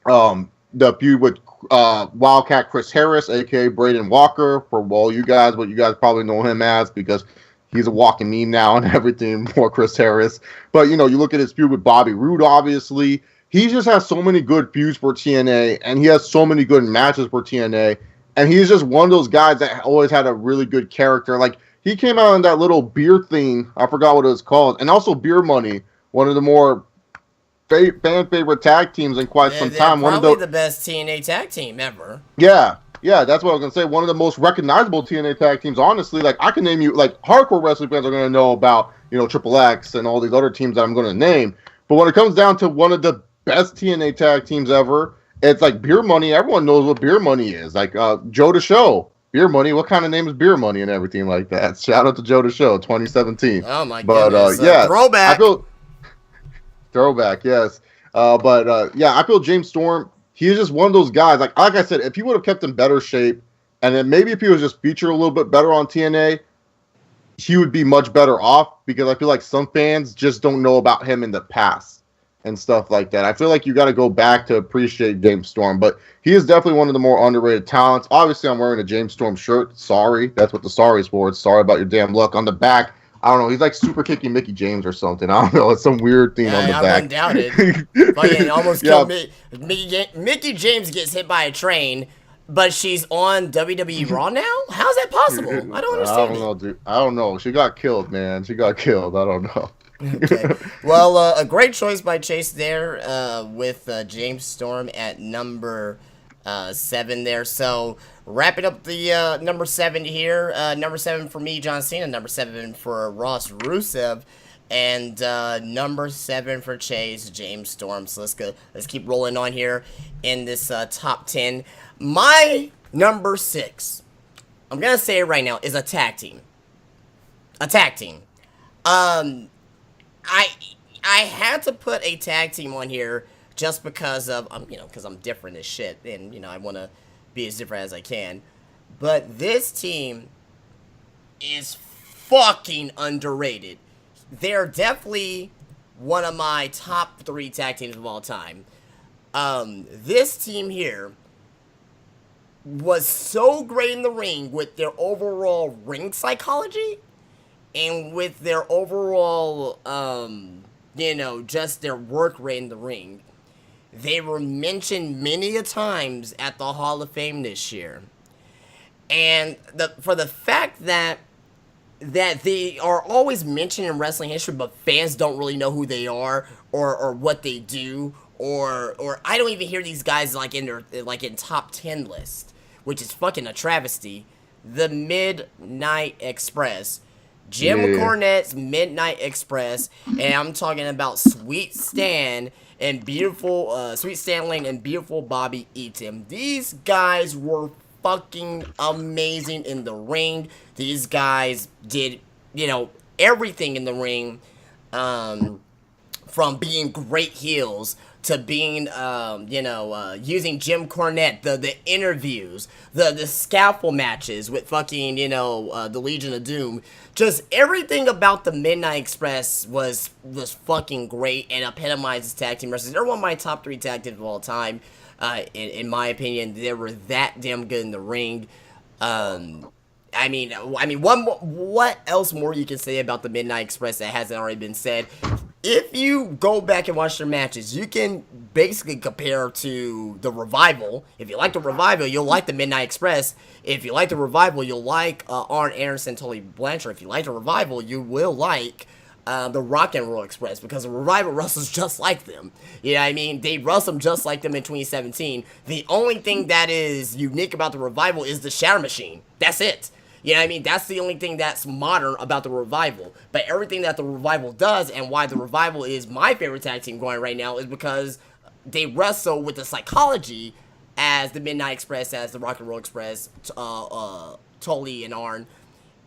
the feud with Wildcat Chris Harris, aka Braden Walker, for all you guys, what you guys probably know him as because he's a walking meme now and everything for Chris Harris. But you look at his feud with Bobby Roode, obviously. He just has so many good feuds for TNA, and he has so many good matches for TNA, and he's just one of those guys that always had a really good character. Like, he came out in that little beer thing, I forgot what it was called, and also Beer Money, one of the more fan favorite tag teams in quite some time. Probably the best TNA tag team ever. Yeah, Yeah, that's what I was gonna say. One of the most recognizable TNA tag teams, honestly. Like I can name you, like hardcore wrestling fans are gonna know about, Triple X and all these other teams that I'm gonna name. But when it comes down to one of the best TNA tag teams ever, it's like Beer Money. Everyone knows what Beer Money is. Like Joe the Show, Beer Money. What kind of name is Beer Money and everything like that? Shout out to Joe the Show, 2017. Oh my but, goodness! Yeah, Throwback. I feel throwback. Yes. Yeah, I feel James Storm. He's just one of those guys. Like I said, if he would have kept in better shape, and then maybe if he was just featured a little bit better on TNA, he would be much better off. Because I feel like some fans just don't know about him in the past and stuff like that. I feel like you got to go back to appreciate James Storm, but he is definitely one of the more underrated talents. Obviously, I'm wearing a James Storm shirt. Sorry, that's what the sorry is for. It's sorry about your damn luck. On the back, I don't know. He's like super kicking Mickey James or something. I don't know. It's some weird thing on the back. I wouldn't doubt it. Fucking almost killed me. Mickey James gets hit by a train, but she's on WWE Raw now? How's that possible? I don't understand. I don't know, dude. I don't know. She got killed, man. She got killed. I don't know. Okay. Well, a great choice by Chase there with James Storm at number 7 there. So wrapping up the number 7 here. Number 7 for me, John Cena. Number 7 for Ross Rusev. And number 7 for Chase, James Storm. So let's keep rolling on here in this top 10. My number 6, I'm going to say it right now, is a tag team. A tag team. I had to put a tag team on here just because of, because I'm different as shit, and, I want to be as different as I can. But this team is fucking underrated. They're definitely one of my top 3 tag teams of all time. This team here was so great in the ring with their overall ring psychology and with their overall, just their work rate in the ring. They were mentioned many a times at the Hall of Fame this year. And for the fact that they are always mentioned in wrestling history, but fans don't really know who they are or what they do, or I don't even hear these guys in top 10 lists, which is fucking a travesty. The Midnight Express. Jim Cornette's Midnight Express, and I'm talking about Sweet Stan and Sweet Stan Lane and beautiful Bobby Eaton. These guys were fucking amazing in the ring. These guys did, everything in the ring, from being great heels to being, using Jim Cornette, the interviews, the scalpel matches with fucking, the Legion of Doom. Just everything about the Midnight Express was fucking great and epitomizes tag team wrestlers. They're one of my top 3 tag teams of all time. In my opinion, they were that damn good in the ring. What else more you can say about the Midnight Express that hasn't already been said? If you go back and watch their matches, you can basically compare to the Revival. If you like the Revival, you'll like the Midnight Express. If you like the Revival, you'll like Arn Anderson, Tully Blanchard. If you like the Revival, you will like the Rock and Roll Express, because the Revival wrestles just like them. You know what I mean? They wrestled just like them in 2017. The only thing that is unique about the Revival is the Shatter Machine. That's it. You know what I mean? That's the only thing that's modern about the Revival. But everything that the Revival does, and why the Revival is my favorite tag team going right now, is because they wrestle with the psychology as the Midnight Express, as the Rock and Roll Express, Tully and Arn.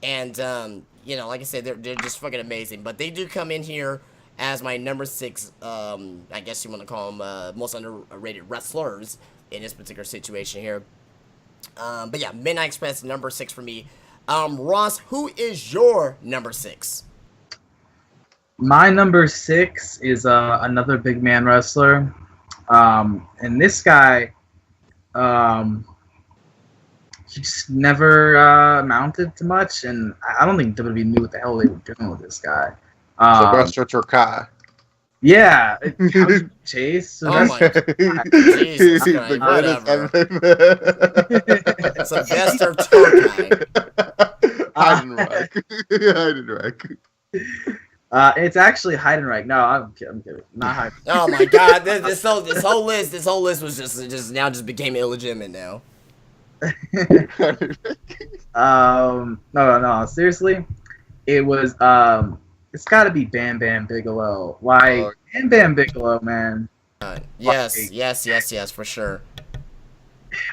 And, like I said, they're just fucking amazing. But they do come in here as my number 6, I guess you want to call them most underrated wrestlers in this particular situation here. But yeah, Midnight Express, number 6 for me. Ross, who is your number 6? My number 6 is another big man wrestler. And this guy, he just never amounted to much. And I don't think WWE knew what the hell they were doing with this guy. Sylvester Terkay. Yeah, Chase. Oh my God. Jesus Christ. Whatever. Sylvester Terkay. Heidenreich. It's actually Heidenreich. No, I'm kidding. Not Heidenreich. Oh my God, this whole list was just became illegitimate now. No. Seriously, it was it's got to be Bam Bam Bigelow. Like Bam Bam Bigelow, man. Yes, Like, yes, for sure.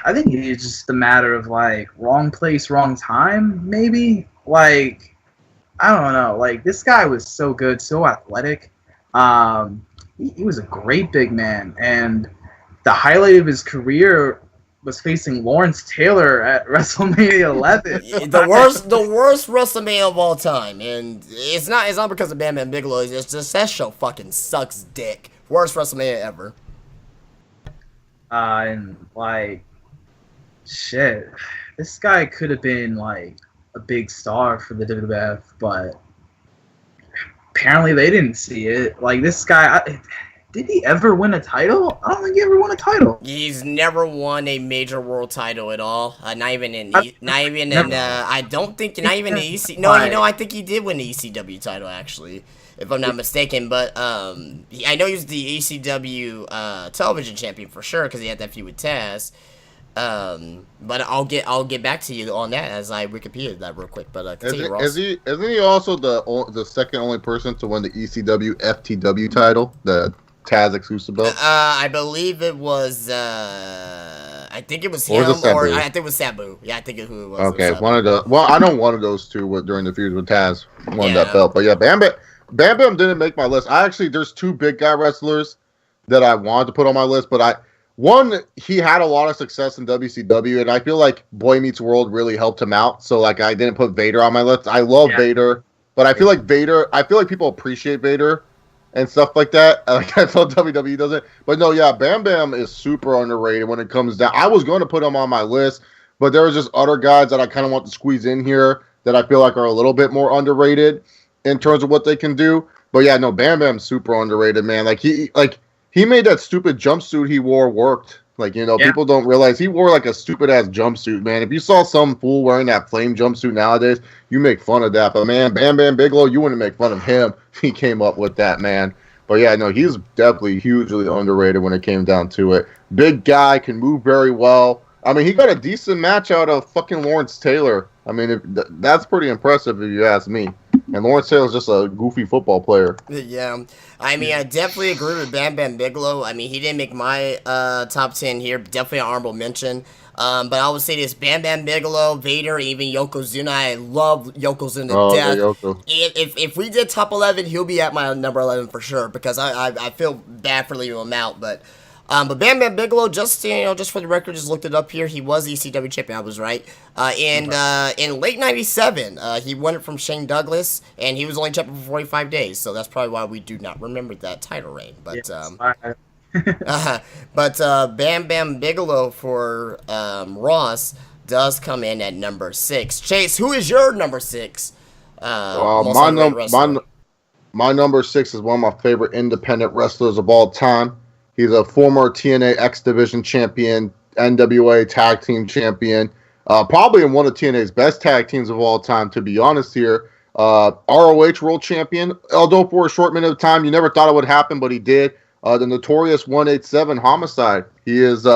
I think it's just a matter of like wrong place, wrong time, maybe. Like I don't know. Like this guy was so good, so athletic. He was a great big man, and the highlight of his career was facing Lawrence Taylor at WrestleMania 11. The worst WrestleMania of all time, and it's not because of Bam Bam Bigelow. It's just that show fucking sucks dick. Worst WrestleMania ever. And like, shit, this guy could have been like a big star for the WWF, but apparently they didn't see it. Like this guy, did he ever win a title? I don't think he ever won a title. He's never won a major world title at all. Not even in. I don't think not even the EC. No, I think he did win the ECW title actually, if I'm not mistaken. But I know he was the ECW television champion for sure because he had that feud with Taz. But I'll get back to you on that as I Wikipedia that real quick. But continue, Ross. Isn't he also the second only person to win the ECW FTW title, the Taz exclusive belt? I believe it was. I think it was him, or I think it was Sabu. Yeah, I think who it was. Okay, one of the. Well, I know one of those two during the feud with Taz won that belt. But yeah, Bam Bam didn't make my list. There's two big guy wrestlers that I wanted to put on my list, but he had a lot of success in WCW, and I feel like Boy Meets World really helped him out. So like I didn't put Vader on my list. I love Vader, but I feel like people appreciate Vader and stuff like that. Like I feel WWE doesn't. But no, yeah, Bam Bam is super underrated when it comes down. I was going to put him on my list, but there was just other guys that I kind of want to squeeze in here that I feel like are a little bit more underrated in terms of what they can do. But yeah, no, Bam Bam's super underrated, man. He made that stupid jumpsuit he wore worked. People don't realize he wore like a stupid ass jumpsuit, man. If you saw some fool wearing that flame jumpsuit nowadays, you make fun of that. But man, Bam Bam Bigelow, you wouldn't make fun of him if he came up with that, man. But yeah, no, he's definitely hugely underrated when it came down to it. Big guy, can move very well. I mean, he got a decent match out of fucking Lawrence Taylor. I mean, that's pretty impressive if you ask me. And Lawrence Taylor's just a goofy football player. Yeah. I mean, I definitely agree with Bam Bam Bigelow. I mean, he didn't make my top 10 here. Definitely an honorable mention. But I would say this, Bam Bam Bigelow, Vader, even Yokozuna. I love Yokozuna to death. Yoko. If we did top 11, he'll be at my number 11 for sure. Because I feel bad for leaving him out. But Bam Bam Bigelow, just for the record, just looked it up here. He was ECW champion. I was right. In late '97, he won it from Shane Douglas, and he was only champion for 45 days. So that's probably why we do not remember that title reign. But Bam Bam Bigelow for Ross does come in at number 6. Chase, who is your number 6? My number 6 is one of my favorite independent wrestlers of all time. He's a former TNA X Division champion, NWA Tag Team champion, probably in one of TNA's best tag teams of all time, to be honest here. ROH World Champion, although for a short minute of time, you never thought it would happen, but he did. The notorious 187 Homicide. He is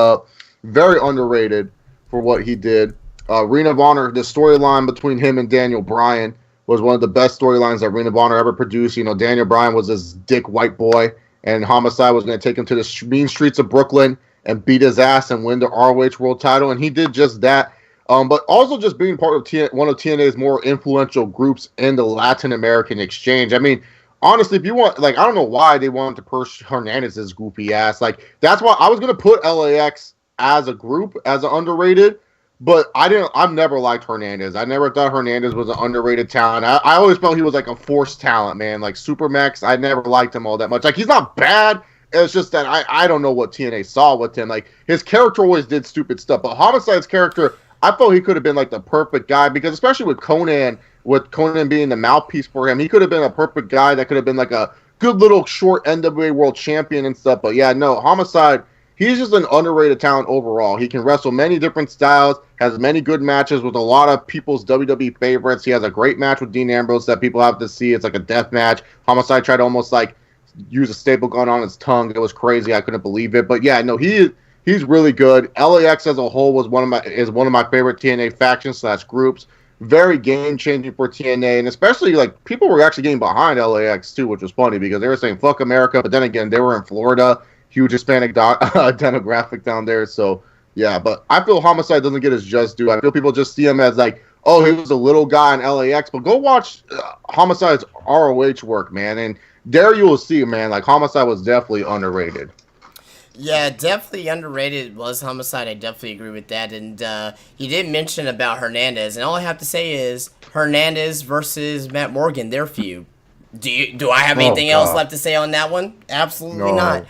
very underrated for what he did. Ring of Honor, the storyline between him and Daniel Bryan was one of the best storylines that Ring of Honor ever produced. You know, Daniel Bryan was this dick white boy, and Homicide was going to take him to the mean streets of Brooklyn and beat his ass and win the ROH World title, and he did just that. But also just being part of one of TNA's more influential groups in the Latin American exchange. I mean, honestly, if you want, I don't know why they wanted to push Hernandez's goofy ass. That's why I was going to put LAX as a group, as an underrated, but I've never liked Hernandez. I never thought Hernandez was an underrated talent. I always felt he was like a forced talent, man. Like Supermax, I never liked him all that much. He's not bad. It's just that I don't know what TNA saw with him. His character always did stupid stuff, but Homicide's character, I thought he could have been the perfect guy, because especially with Conan being the mouthpiece for him, he could have been a perfect guy that could have been a good little short NWA World Champion and stuff. But yeah, no, Homicide, he's just an underrated talent overall. He can wrestle many different styles, has many good matches with a lot of people's WWE favorites. He has a great match with Dean Ambrose that people have to see. It's like a death match. Homicide tried to almost use a staple gun on his tongue. It was crazy. I couldn't believe it. But yeah, no, He's really good. LAX as a whole is one of my favorite TNA factions / groups. Very game changing for TNA, and especially like people were actually getting behind LAX too, which was funny because they were saying "fuck America," but then again, they were in Florida, huge Hispanic demographic down there. So yeah, but I feel Homicide doesn't get his just due. I feel people just see him as like, oh, he was a little guy in LAX, but go watch Homicide's ROH work, man, and there you will see, man, like Homicide was definitely underrated. Yeah, definitely underrated was Homicide. I definitely agree with that. And he did mention about Hernandez, and all I have to say is Hernandez versus Matt Morgan, their feud. Do I have anything else left to say on that one? Absolutely not.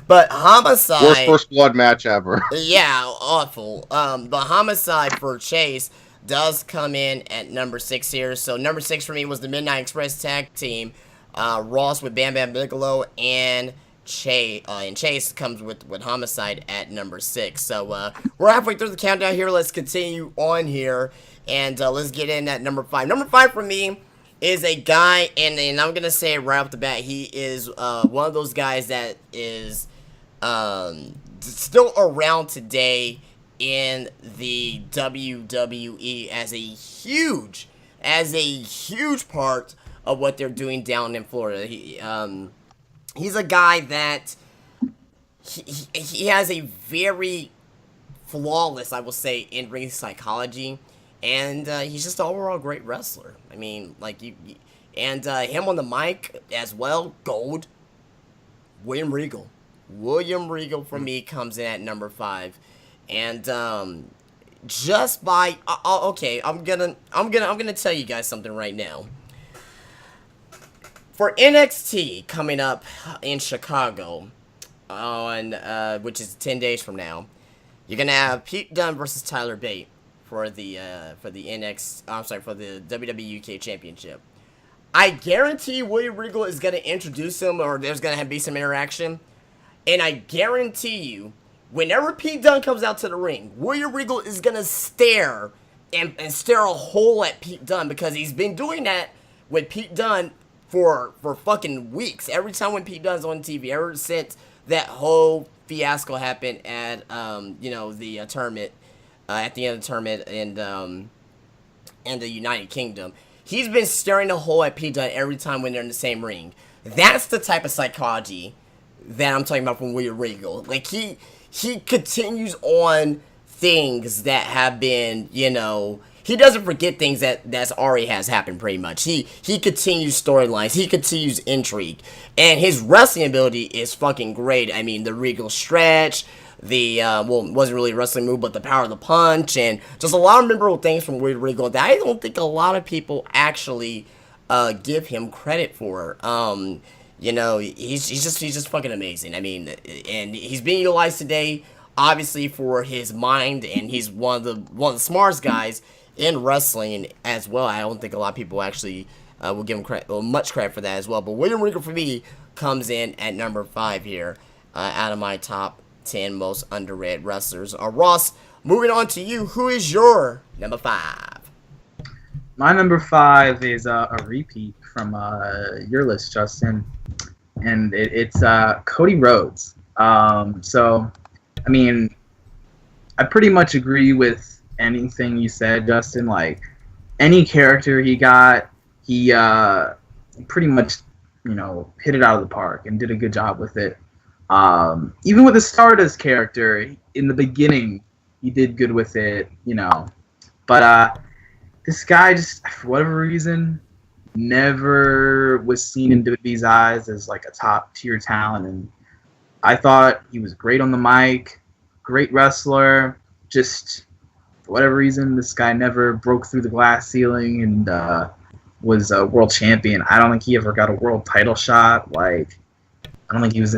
But Homicide, worst first blood match ever. Yeah, awful. But Homicide for Chase does come in at number 6 here. So number 6 for me was the Midnight Express tag team, Ross with Bam Bam Bigelow and Chase comes with Homicide at number 6. So we're halfway through the countdown here. Let's continue on here, and let's get in at number 5. Number 5 for me is a guy, and I'm gonna say it right off the bat. He is one of those guys that is still around today in the WWE as a huge part of what they're doing down in Florida. He's a guy that he has a very flawless, I will say, in-ring psychology, and he's just an overall great wrestler. I mean, like and him on the mic as well, gold. William Regal for me comes in at number 5, and just by okay, I'm gonna tell you guys something right now. For NXT coming up in Chicago on which is 10 days from now, you're gonna have Pete Dunne versus Tyler Bate for the WWE UK Championship. I guarantee William Regal is gonna introduce him, or there's gonna be some interaction, and I guarantee you, whenever Pete Dunne comes out to the ring, William Regal is gonna stare and stare a hole at Pete Dunne, because he's been doing that with Pete Dunne for fucking weeks. Every time when Pete Dunne's on TV, ever since that whole fiasco happened at the tournament, at the end of the tournament in the United Kingdom, he's been staring a hole at Pete Dunne every time when they're in the same ring. That's the type of psychology that I'm talking about from William Regal. Like he continues on things that have been, he doesn't forget things that's already has happened pretty much. He continues storylines. He continues intrigue. And his wrestling ability is fucking great. I mean, the Regal stretch, the, it wasn't really a wrestling move, but the power of the punch, and just a lot of memorable things from William Regal that I don't think a lot of people actually give him credit for. He's just fucking amazing. I mean, and he's being utilized today, obviously, for his mind, and he's one of the smartest guys in wrestling as well. I don't think a lot of people actually will give him much credit for that as well. But William Regal for me comes in at number 5 here, out of my top 10 most underrated wrestlers. Ross, moving on to you. Who is your number 5? My number 5 is a repeat from your list, Justin, and it's Cody Rhodes. So, I mean, I pretty much agree with anything you said, Justin. Like, any character he got, he pretty much, hit it out of the park and did a good job with it. Even with the Stardust character, in the beginning, he did good with it, But this guy just, for whatever reason, never was seen in WWE's eyes as like a top tier talent. And I thought he was great on the mic, great wrestler. Just for whatever reason, this guy never broke through the glass ceiling and was a world champion. I don't think he ever got a world title shot. Like, I don't think he was.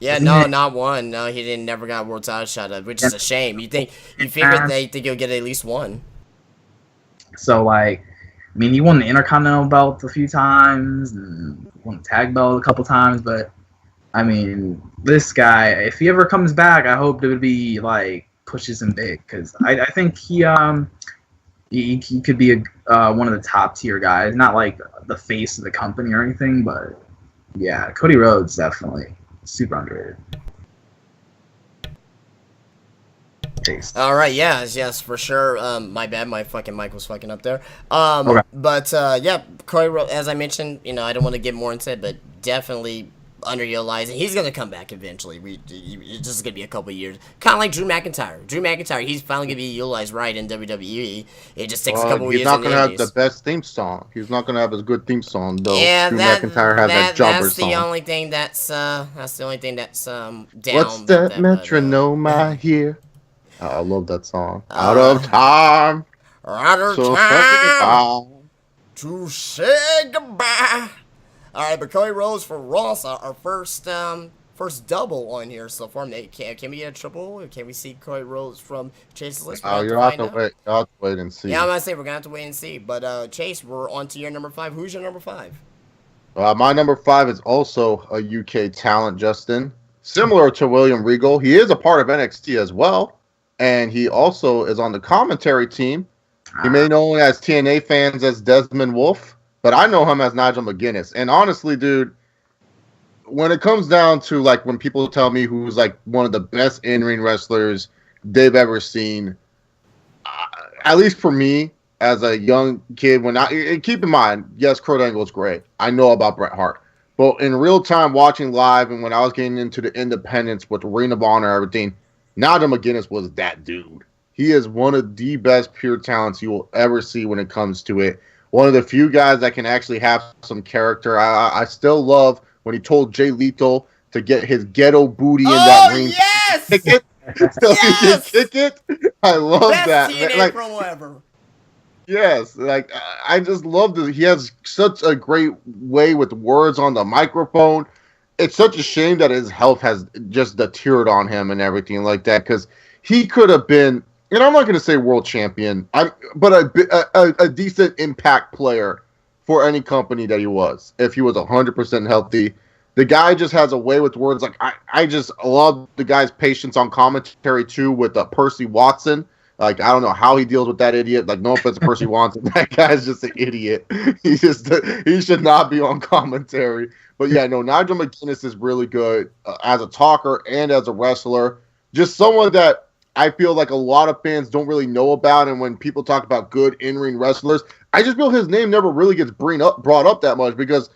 Not one. No, he never got a world title shot, which is a shame. You figure they think he'll get at least one. So, like, I mean, he won the Intercontinental belt a few times, and won the tag belt a couple times, but, I mean, this guy, if he ever comes back, I hope WWE, like, pushes him big, because I think he could be one of the top-tier guys, not, like, the face of the company or anything, but, yeah, Cody Rhodes, definitely super underrated. taste. All right, yes, for sure. My bad, my fucking mic was fucking up there. Okay. But yeah, as I mentioned, I don't want to get more into it, but definitely underutilized. He's gonna come back eventually. It's just gonna be a couple years, kind of like Drew McIntyre. Drew McIntyre, he's finally gonna be utilized right in WWE. It just takes a couple years. He's not gonna have the best theme song. He's not gonna have his good theme song though. Yeah, Drew McIntyre has that jobber that's song. the only thing that's down. What's that metronome I hear? I love that song. Out of time. Out of So time to say goodbye. All right, but Cody Rhodes for Ross, our first double on here so far. Can we get a triple? Can we see Cody Rhodes from Chase's list? You'll have to wait. You'll have to wait and see. Yeah, I'm gonna say we're gonna have to wait and see. But Chase, we're on to your number 5. Who's your number 5? My number 5 is also a UK talent, Justin. Similar to William Regal, he is a part of NXT as well, and he also is on the commentary team. He may know him as TNA fans as Desmond Wolfe, but I know him as Nigel McGuinness. And honestly, dude, when it comes down to like when people tell me who's like one of the best in-ring wrestlers they've ever seen, at least for me as a young kid, keep in mind, yes, Kurt Angle's great. I know about Bret Hart. But in real time watching live and when I was getting into the independents with Ring of Honor and everything, Nigel McGuinness was that dude. He is one of the best pure talents you will ever see when it comes to it. One of the few guys that can actually have some character. I still love when he told Jay Lethal to get his ghetto booty in that ring. Yes! Kick it. So he can kick it. I love Best that. TNA promo ever. Yes, like I just love this. He has such a great way with words on the microphone. It's such a shame that his health has just deteriorated on him and everything like that, because he could have been, and I'm not going to say world champion, but a decent impact player for any company that he was, if he was 100% healthy. The guy just has a way with words. Like I just love the guy's patience on commentary too with Percy Watson. Like, I don't know how he deals with that idiot. Like, no offense to Percy Watson. That guy's just an idiot. He should not be on commentary. But yeah, no, Nigel McGuinness is really good as a talker and as a wrestler. Just someone that I feel like a lot of fans don't really know about. And when people talk about good in-ring wrestlers, I just feel his name never really gets brought up that much because,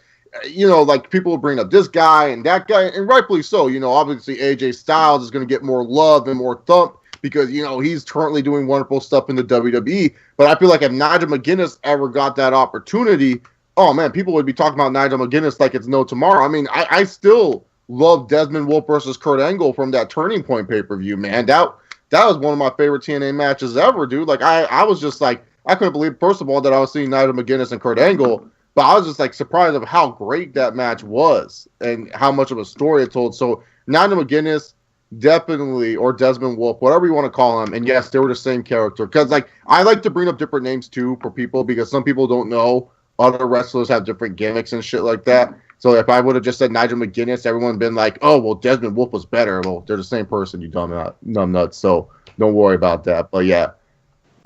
like people will bring up this guy and that guy, and rightfully so. Obviously AJ Styles is going to get more love and more thump because, he's currently doing wonderful stuff in the WWE. But I feel like if Nigel McGuinness ever got that opportunity, oh, man, people would be talking about Nigel McGuinness like it's no tomorrow. I mean, I still love Desmond Wolfe versus Kurt Angle from that Turning Point pay-per-view, man. That was one of my favorite TNA matches ever, dude. Like, I was just like, I couldn't believe, first of all, that I was seeing Nigel McGuinness and Kurt Angle, but I was just, like, surprised of how great that match was and how much of a story it told. So, Nigel McGuinness, definitely, or Desmond Wolfe, whatever you want to call him. And yes, they were the same character. Because, like, I like to bring up different names, too, for people because some people don't know other wrestlers have different gimmicks and shit like that. So if I would have just said Nigel McGuinness, everyone would have been like, oh, well, Desmond Wolfe was better. Well, they're the same person, you dumb nuts. So don't worry about that. But, yeah,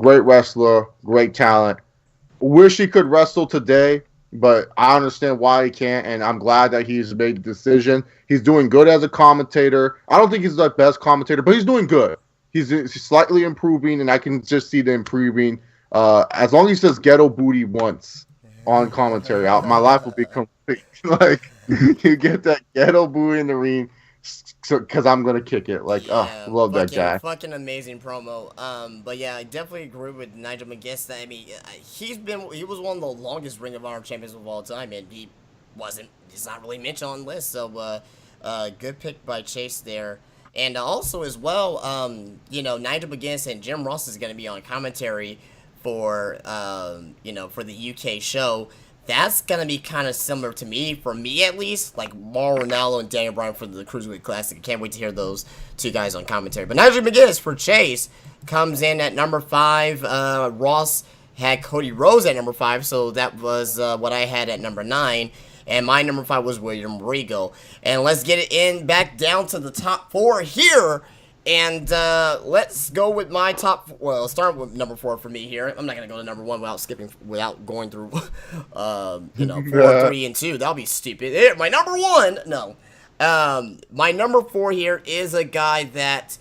great wrestler, great talent. Wish he could wrestle today, but I understand why he can't, and I'm glad that he's made the decision. He's doing good as a commentator. I don't think he's the best commentator, but he's doing good. He's slightly improving, and I can just see the improving. As long as he says ghetto booty once on commentary, my life will be complete. Like, you get that ghetto booty in the ring, because I'm going to kick it. Like, love that guy. Fucking amazing promo. But yeah, I definitely agree with Nigel McGuinness. I mean, he was one of the longest Ring of Honor champions of all time, and he's not really mentioned on the list. So, good pick by Chase there. And also as well, Nigel McGuinness and Jim Ross is going to be on commentary for the UK show. That's going to be kind of similar to me, for me at least, like Mauro Ranallo and Daniel Bryan for the Cruiserweight Classic. I can't wait to hear those two guys on commentary. But Nigel McGuinness for Chase comes in at number 5. Ross had Cody Rhodes at number 5, so that was what I had at number 9. And my number 5 was William Regal. And let's get it back down to the top 4 here. And let's go with my top. Well, start with number 4 for me here. I'm not gonna go to number 1 without going through, 4, 3, and 2. That'll be stupid. My number 1, no. My number 4 here is a guy that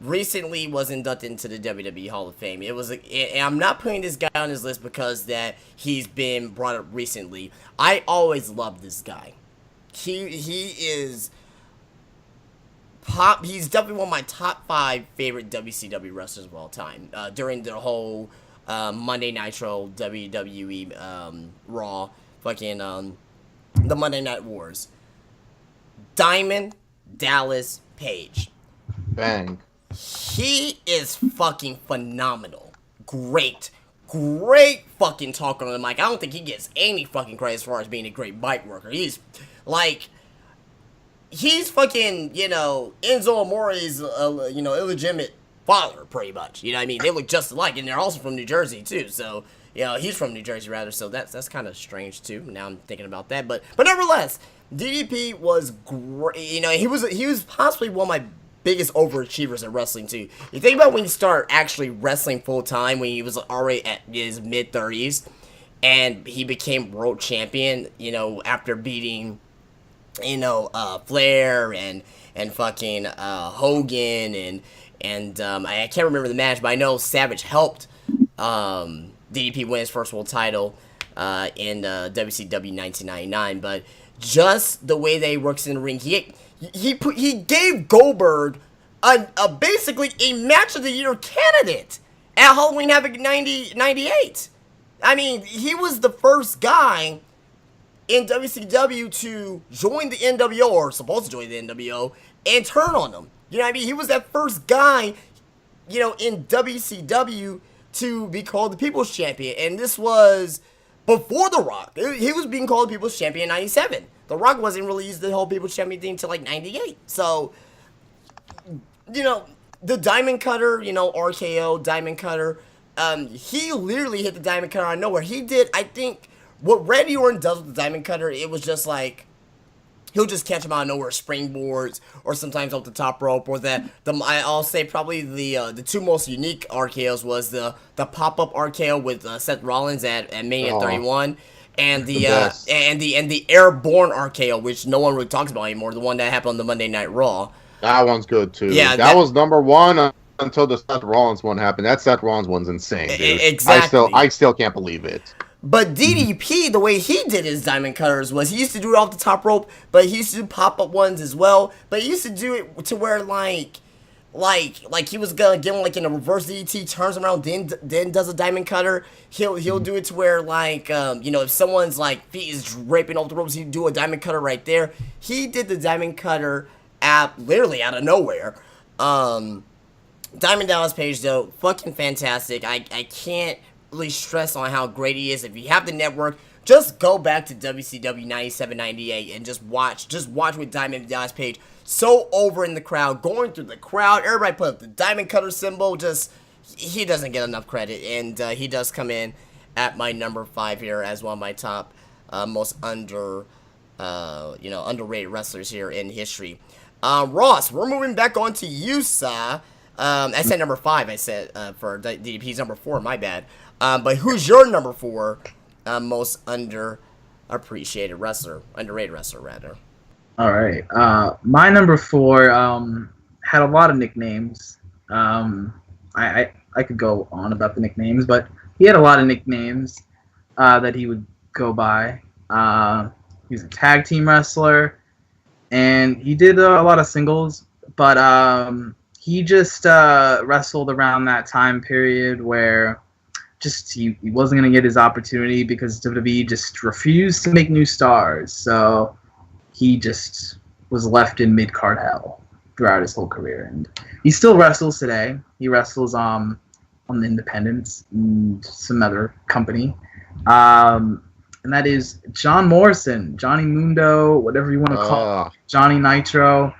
recently was inducted into the WWE Hall of Fame. And I'm not putting this guy on his list because that he's been brought up recently. I always loved this guy. He is he's definitely one of my top 5 favorite WCW wrestlers of all time. During the whole Monday Nitro WWE Raw, fucking the Monday Night Wars. Diamond Dallas Page. Bang. He is fucking phenomenal. Great fucking talker on the mic. I don't think he gets any fucking credit as far as being a great mic worker. He's fucking, Enzo Amore's, illegitimate father, pretty much. You know what I mean? They look just alike, and they're also from New Jersey, too. So, he's from New Jersey, rather, so that's kind of strange, too. Now I'm thinking about that. But nevertheless, DDP was great. He was possibly one of my biggest overachievers in wrestling, too. You think about when you start actually wrestling full-time, when he was already at his mid-30s, and he became world champion, after beating, Flair and fucking Hogan and I can't remember the match, but I know Savage helped DDP win his first world title in WCW 1999. But just the way that he works in the ring, he gave Goldberg basically a match of the year candidate at Halloween Havoc 98. I mean, he was the first guy in WCW to join the NWO, or supposed to join the NWO, and turn on them. You know what I mean? He was that first guy, in WCW to be called the People's Champion. And this was before The Rock. He was being called the People's Champion in 97. The Rock wasn't released the whole People's Champion thing until 98. So, the Diamond Cutter, RKO, Diamond Cutter, he literally hit the Diamond Cutter out of nowhere. He did, I think, what Randy Orton does with the Diamond Cutter, it was just like, he'll just catch him out of nowhere, springboards, or sometimes off the top rope, or I'll say probably the two most unique RKOs was the pop-up RKO with Seth Rollins at Mania 31, and the airborne RKO, which no one really talks about anymore, the one that happened on the Monday Night Raw. That one's good, too. Yeah, that was number one until the Seth Rollins one happened. That Seth Rollins one's insane, dude. Exactly. I still can't believe it. But DDP, the way he did his Diamond Cutters was he used to do it off the top rope, but he used to do pop-up ones as well. But he used to do it to where, like he was gonna give him, in a reverse DDT, turns him around, then does a Diamond Cutter. He'll do it to where, if someone's, feet is draping off the ropes, he'd do a Diamond Cutter right there. He did the Diamond Cutter literally out of nowhere. Diamond Dallas Page, though, fucking fantastic. I can't really stress on how great he is. If you have the network, just go back to WCW 97-98 and just watch with Diamond Dallas Page. So over in the crowd, going through the crowd, everybody put up the Diamond Cutter symbol. He doesn't get enough credit, and he does come in at my number 5 here as one of my top most underrated wrestlers here in history. Ross, we're moving back on to you, sir. I said number 5. I said for DDP's number 4. My bad. But who's your number 4 most underrated wrestler, rather? All right. My number 4 had a lot of nicknames. I could go on about the nicknames, but he had a lot of nicknames that he would go by. He was a tag team wrestler, and he did a lot of singles, but he just wrestled around that time period where he wasn't going to get his opportunity because WWE just refused to make new stars. So he just was left in mid-card hell throughout his whole career. And he still wrestles today. He wrestles on the Independents and some other company. And that is John Morrison, Johnny Mundo, whatever you want to call it, Johnny Nitro.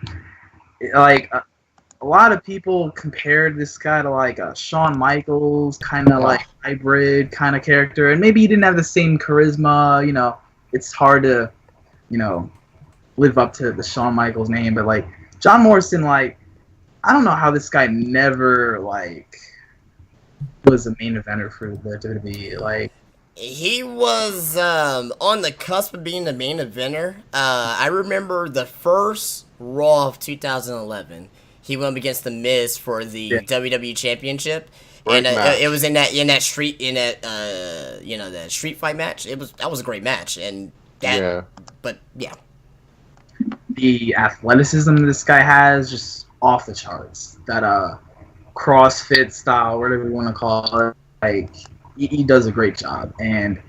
A lot of people compared this guy to a Shawn Michaels kind of hybrid kind of character, and maybe he didn't have the same charisma. It's hard to, live up to the Shawn Michaels name, but John Morrison, I don't know how this guy never was a main eventer for the WWE. He was on the cusp of being the main eventer. I remember the first Raw of 2011. he went up against the Miz for the WWE Championship. Great And match. it was in that street fight match. That was a great match, and but yeah, the athleticism this guy has just off the charts. That CrossFit style, whatever you want to call it, like he does a great job, and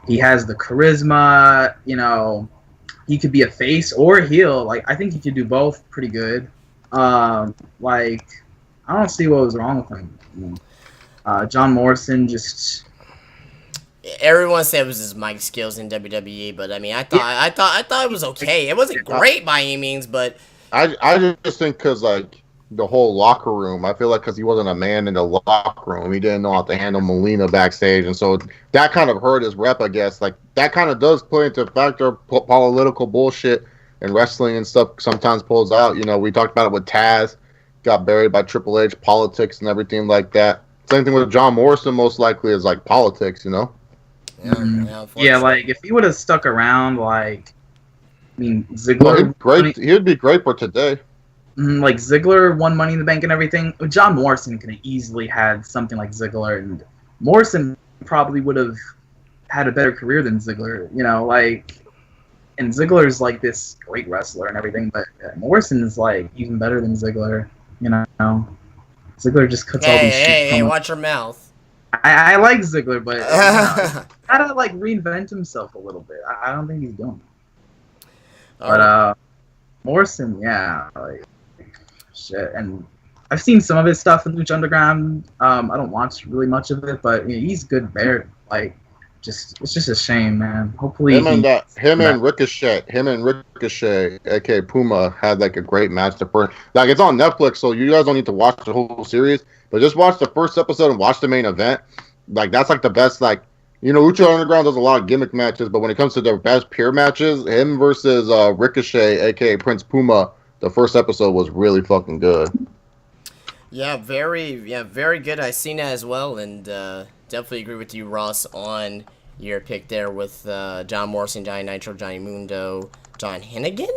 he has the charisma. He could be a face or a heel. Like I think he could do both pretty good. Like I don't see what was wrong with him. John Morrison just. Everyone said it was his mic skills in WWE, but I mean, I thought it was okay. It wasn't great by any means, but I just think because like the whole locker room, I feel like because he wasn't a man in the locker room, he didn't know how to handle Melina backstage, and so that kind of hurt his rep, I guess. Like that kind of does play into factor political bullshit and wrestling and stuff sometimes pulls out. We talked about it with Taz, got buried by Triple H, politics and everything like that. Same thing with John Morrison, most likely is like politics, Yeah, like if he would have stuck around, like Ziggler, he'd be great for today. Like Ziggler won Money in the Bank and everything. John Morrison could have easily had something like Ziggler, and Morrison probably would have had a better career than Ziggler. And Ziggler's like this great wrestler and everything, but Morrison is like even better than Ziggler. Ziggler just cuts all these shit. Hey, watch your mouth. I like Ziggler, but gotta like reinvent himself a little bit. I don't think he's doing it. But Morrison, yeah, like shit. And I've seen some of his stuff in Lucha Underground. I don't watch really much of it, but he's good there. Like, it's just a shame, man. Hopefully, him and Ricochet, aka Puma, had like a great match. Like it's on Netflix, so you guys don't need to watch the whole series, but just watch the first episode and watch the main event. Like that's like the best. Like Lucha Underground does a lot of gimmick matches, but when it comes to the best pure matches, him versus Ricochet, aka Prince Puma, the first episode was really fucking good. Yeah, very good. I seen that as well, and definitely agree with you, Ross, on your pick there with John Morrison, Johnny Nitro, Johnny Mundo, John Hennigan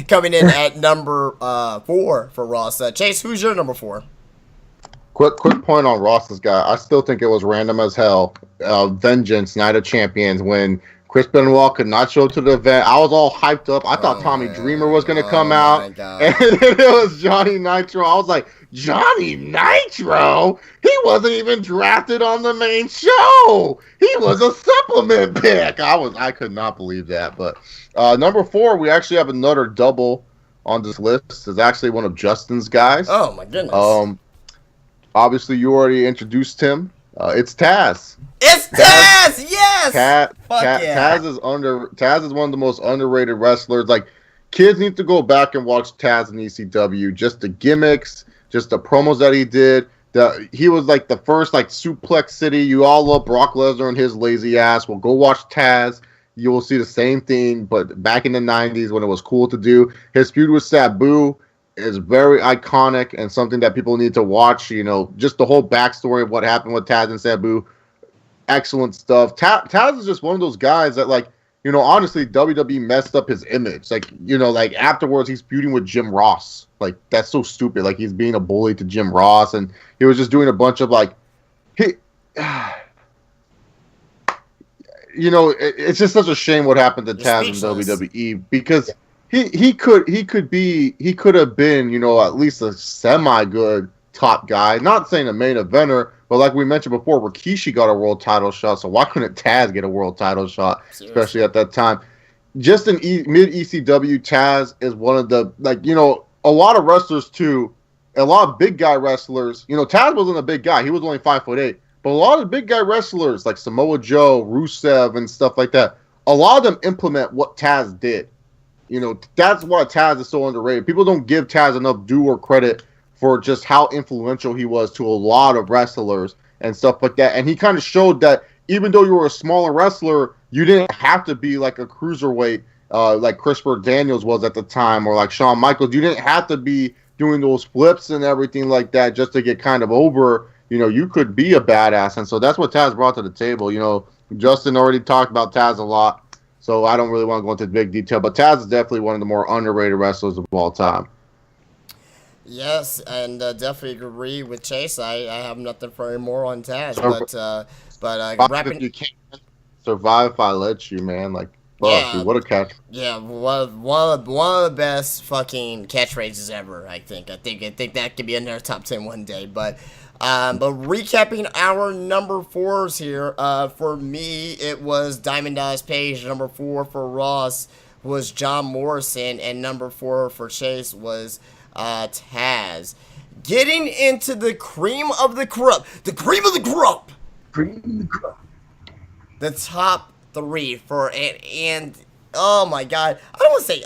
coming in at number 4 for Ross. Chase, who's your number 4? Quick point on Ross's guy. I still think it was random as hell. Vengeance, Night of Champions, when Chris Benoit could not show to the event. I was all hyped up. I thought Tommy Dreamer was going to come out. And then it was Johnny Nitro. I was like, Johnny Nitro? He wasn't even drafted on the main show. He was a supplement pick. I could not believe that. But number 4, we actually have another double on this list. It's actually one of Justin's guys. Oh, my goodness. Obviously, you already introduced him. It's Taz. It's Taz! Yes! Taz is one of the most underrated wrestlers. Like, kids need to go back and watch Taz in ECW. Just the gimmicks, just the promos that he did. He was like the first like Suplex City. You all love Brock Lesnar and his lazy ass. Well, go watch Taz. You will see the same thing, but back in the 90s when it was cool to do. His feud with Sabu is very iconic and something that people need to watch. Just the whole backstory of what happened with Taz and Sabu. Excellent stuff. Taz is just one of those guys that, like, honestly, WWE messed up his image. Like, like afterwards, he's feuding with Jim Ross. Like, that's so stupid. Like, he's being a bully to Jim Ross, and he was just doing a bunch of like, it's just such a shame what happened to Taz in WWE because. He could have been, at least a semi-good top guy. Not saying a main eventer, but like we mentioned before, Rikishi got a world title shot, so why couldn't Taz get a world title shot, especially at that time? Just in mid-ECW, Taz is one of the, a lot of wrestlers too, a lot of big guy wrestlers. Taz wasn't a big guy. He was only 5'8", but a lot of big guy wrestlers like Samoa Joe, Rusev, and stuff like that, a lot of them implement what Taz did. That's why Taz is so underrated. People don't give Taz enough due or credit for just how influential he was to a lot of wrestlers and stuff like that. And he kind of showed that even though you were a smaller wrestler, you didn't have to be like a cruiserweight like Christopher Daniels was at the time or like Shawn Michaels. You didn't have to be doing those flips and everything like that just to get kind of over. You could be a badass. And so that's what Taz brought to the table. Justin already talked about Taz a lot. So I don't really want to go into big detail, but Taz is definitely one of the more underrated wrestlers of all time. Yes, and definitely agree with Chase. I have nothing for any more on Taz, but Survive if wrapping. you can. Survive if I let you, man. Like, fuck, dude, Yeah, what a catch. yeah, one of the best fucking catchphrases ever. I think that could be in their top 10 one day. But recapping our number fours here. For me, it was Diamond Dallas Page. Number four for Ross was John Morrison, and number four for Chase was Taz. Getting into the cream of the crop, the top three for it, and oh my god, I don't want to say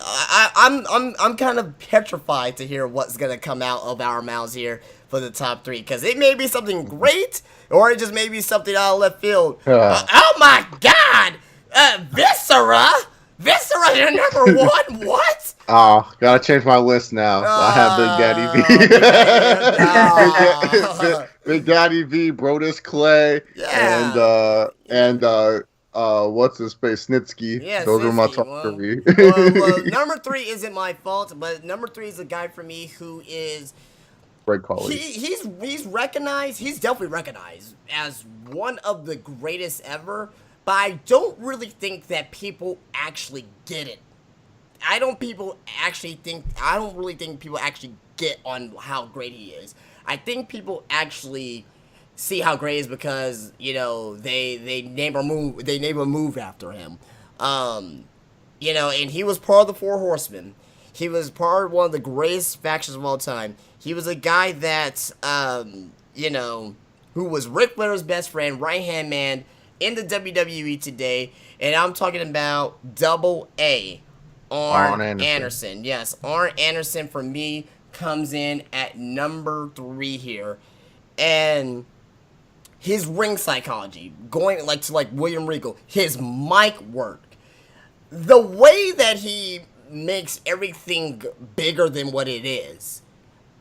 I'm kind of petrified to hear what's gonna come out of our mouths here for the top three, because it may be something great or it just may be something out of left field. Oh my god, Viscera, you're number one. What? Oh, gotta change my list now. I have Big Daddy V. Big Daddy V, Brodus Clay, Yeah. what's his face? Snitsky. Yeah, Those are my Snitsky. top three. Well, number three isn't my fault, but number three is a guy for me who is Great quality. he's recognized. He's definitely recognized as one of the greatest ever. But I don't really think that people actually get it. I don't really think people actually get on how great he is. I think people actually see how great he is because, they name a move after him. And he was part of the Four Horsemen. He was part of one of the greatest factions of all time. He was a guy that, who was Ric Flair's best friend, right-hand man in the WWE today. And I'm talking about Double A, Arn Anderson. Yes, Arn Anderson for me comes in at number 3 here. And his ring psychology, going to William Regal, his mic work, the way that he makes everything bigger than what it is,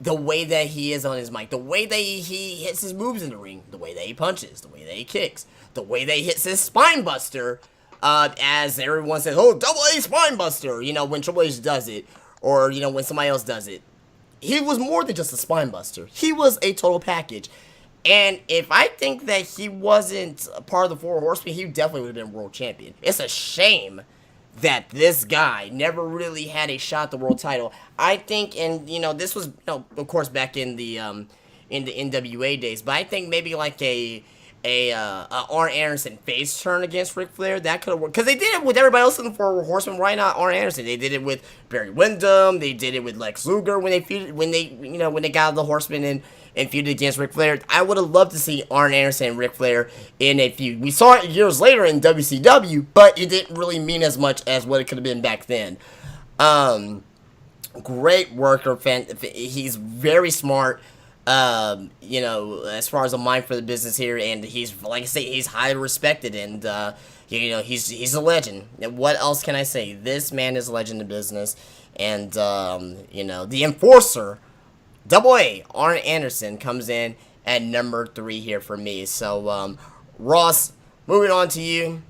the way that he is on his mic, the way that he hits his moves in the ring, the way that he punches, the way that he kicks, the way that he hits his spine buster, as everyone says, oh, Double A spine buster, when Triple H does it, or, when somebody else does it. He was more than just a spine buster. He was a total package. And if I think that he wasn't a part of the Four Horsemen, he definitely would have been world champion. It's a shame that this guy never really had a shot at the world title. I think, and this was, of course, back in the NWA days, but I think maybe like a Arn Anderson face turn against Ric Flair, that could have worked, because they did it with everybody else in the Four Horsemen. Why not Arn Anderson? They did it with Barry Windham. They did it with Lex Luger when they got the Horsemen and feuded against Ric Flair. I would have loved to see Arn Anderson and Ric Flair in a feud. We saw it years later in WCW, but it didn't really mean as much as what it could have been back then. Great worker, he's very smart. As far as a mind for the business here, and he's, like I say, he's highly respected, and he's a legend. And what else can I say? This man is a legend in business, and the enforcer, Double A, Arn Anderson, comes in at number 3 here for me. So, Ross, moving on to you.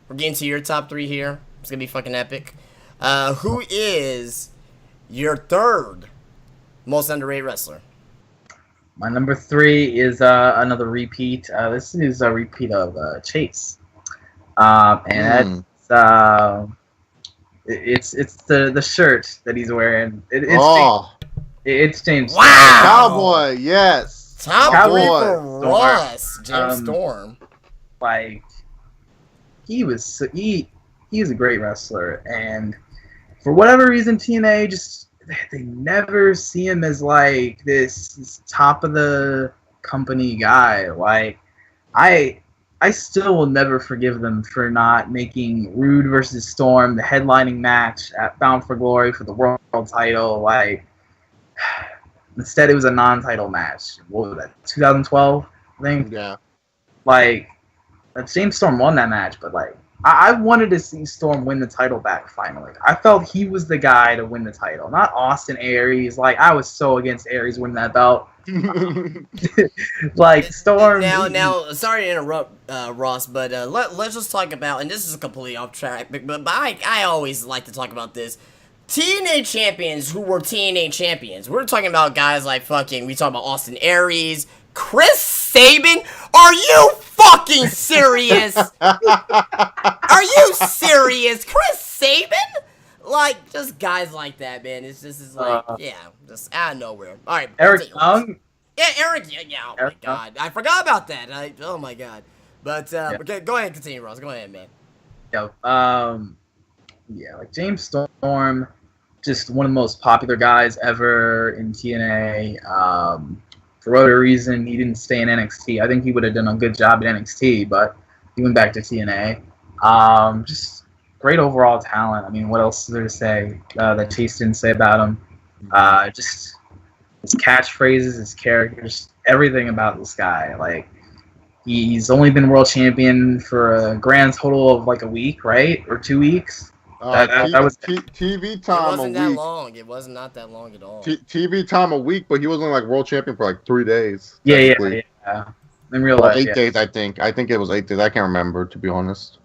We're getting to your top 3 here. It's gonna be fucking epic. Who is your third most underrated wrestler? My number 3 is another repeat. This is a repeat of Chase, and it's the shirt that he's wearing. It's James. Wow, Cowboy, yes. Top 3 for Ross, James Storm. Like he's a great wrestler, and for whatever reason, TNA just, they never see him as like this top of the company guy. Like I still will never forgive them for not making Rude versus Storm the headlining match at Bound for Glory for the world title. Like instead, it was a non-title match. What was that? 2012, I think. Yeah. Like James Storm won that match, but like I wanted to see Storm win the title back finally. I felt he was the guy to win the title, not Austin Aries. Like, I was so against Aries winning that belt. Like, Storm. Now, sorry to interrupt, Ross, but let's just talk about, and this is completely off track, but I always like to talk about this. TNA champions who were TNA champions. We're talking about guys like we talking about Austin Aries, Chris Sabin. Are you fucking serious? Are you serious? Chris Sabin? Like, just guys like that, man. It's just just out of nowhere. All right, Eric Young. Yeah, Eric. Yeah. Oh my God, I forgot about that. Oh my God. But okay, go ahead, and continue, Ross. Go ahead, man. Yeah, like James Storm, just one of the most popular guys ever in TNA. For whatever reason, he didn't stay in NXT. I think he would have done a good job at NXT, but he went back to TNA. Just great overall talent. I mean, what else is there to say that Chase didn't say about him? Just his catchphrases, his characters, everything about this guy. Like, he's only been world champion for a grand total of like a week, right? Or 2 weeks? That was TV time. It wasn't that long. It was not that long at all. TV time a week, but he was only like world champion for like 3 days. Yeah. In real life, 8 days, I think. I think it was 8 days. I can't remember, to be honest.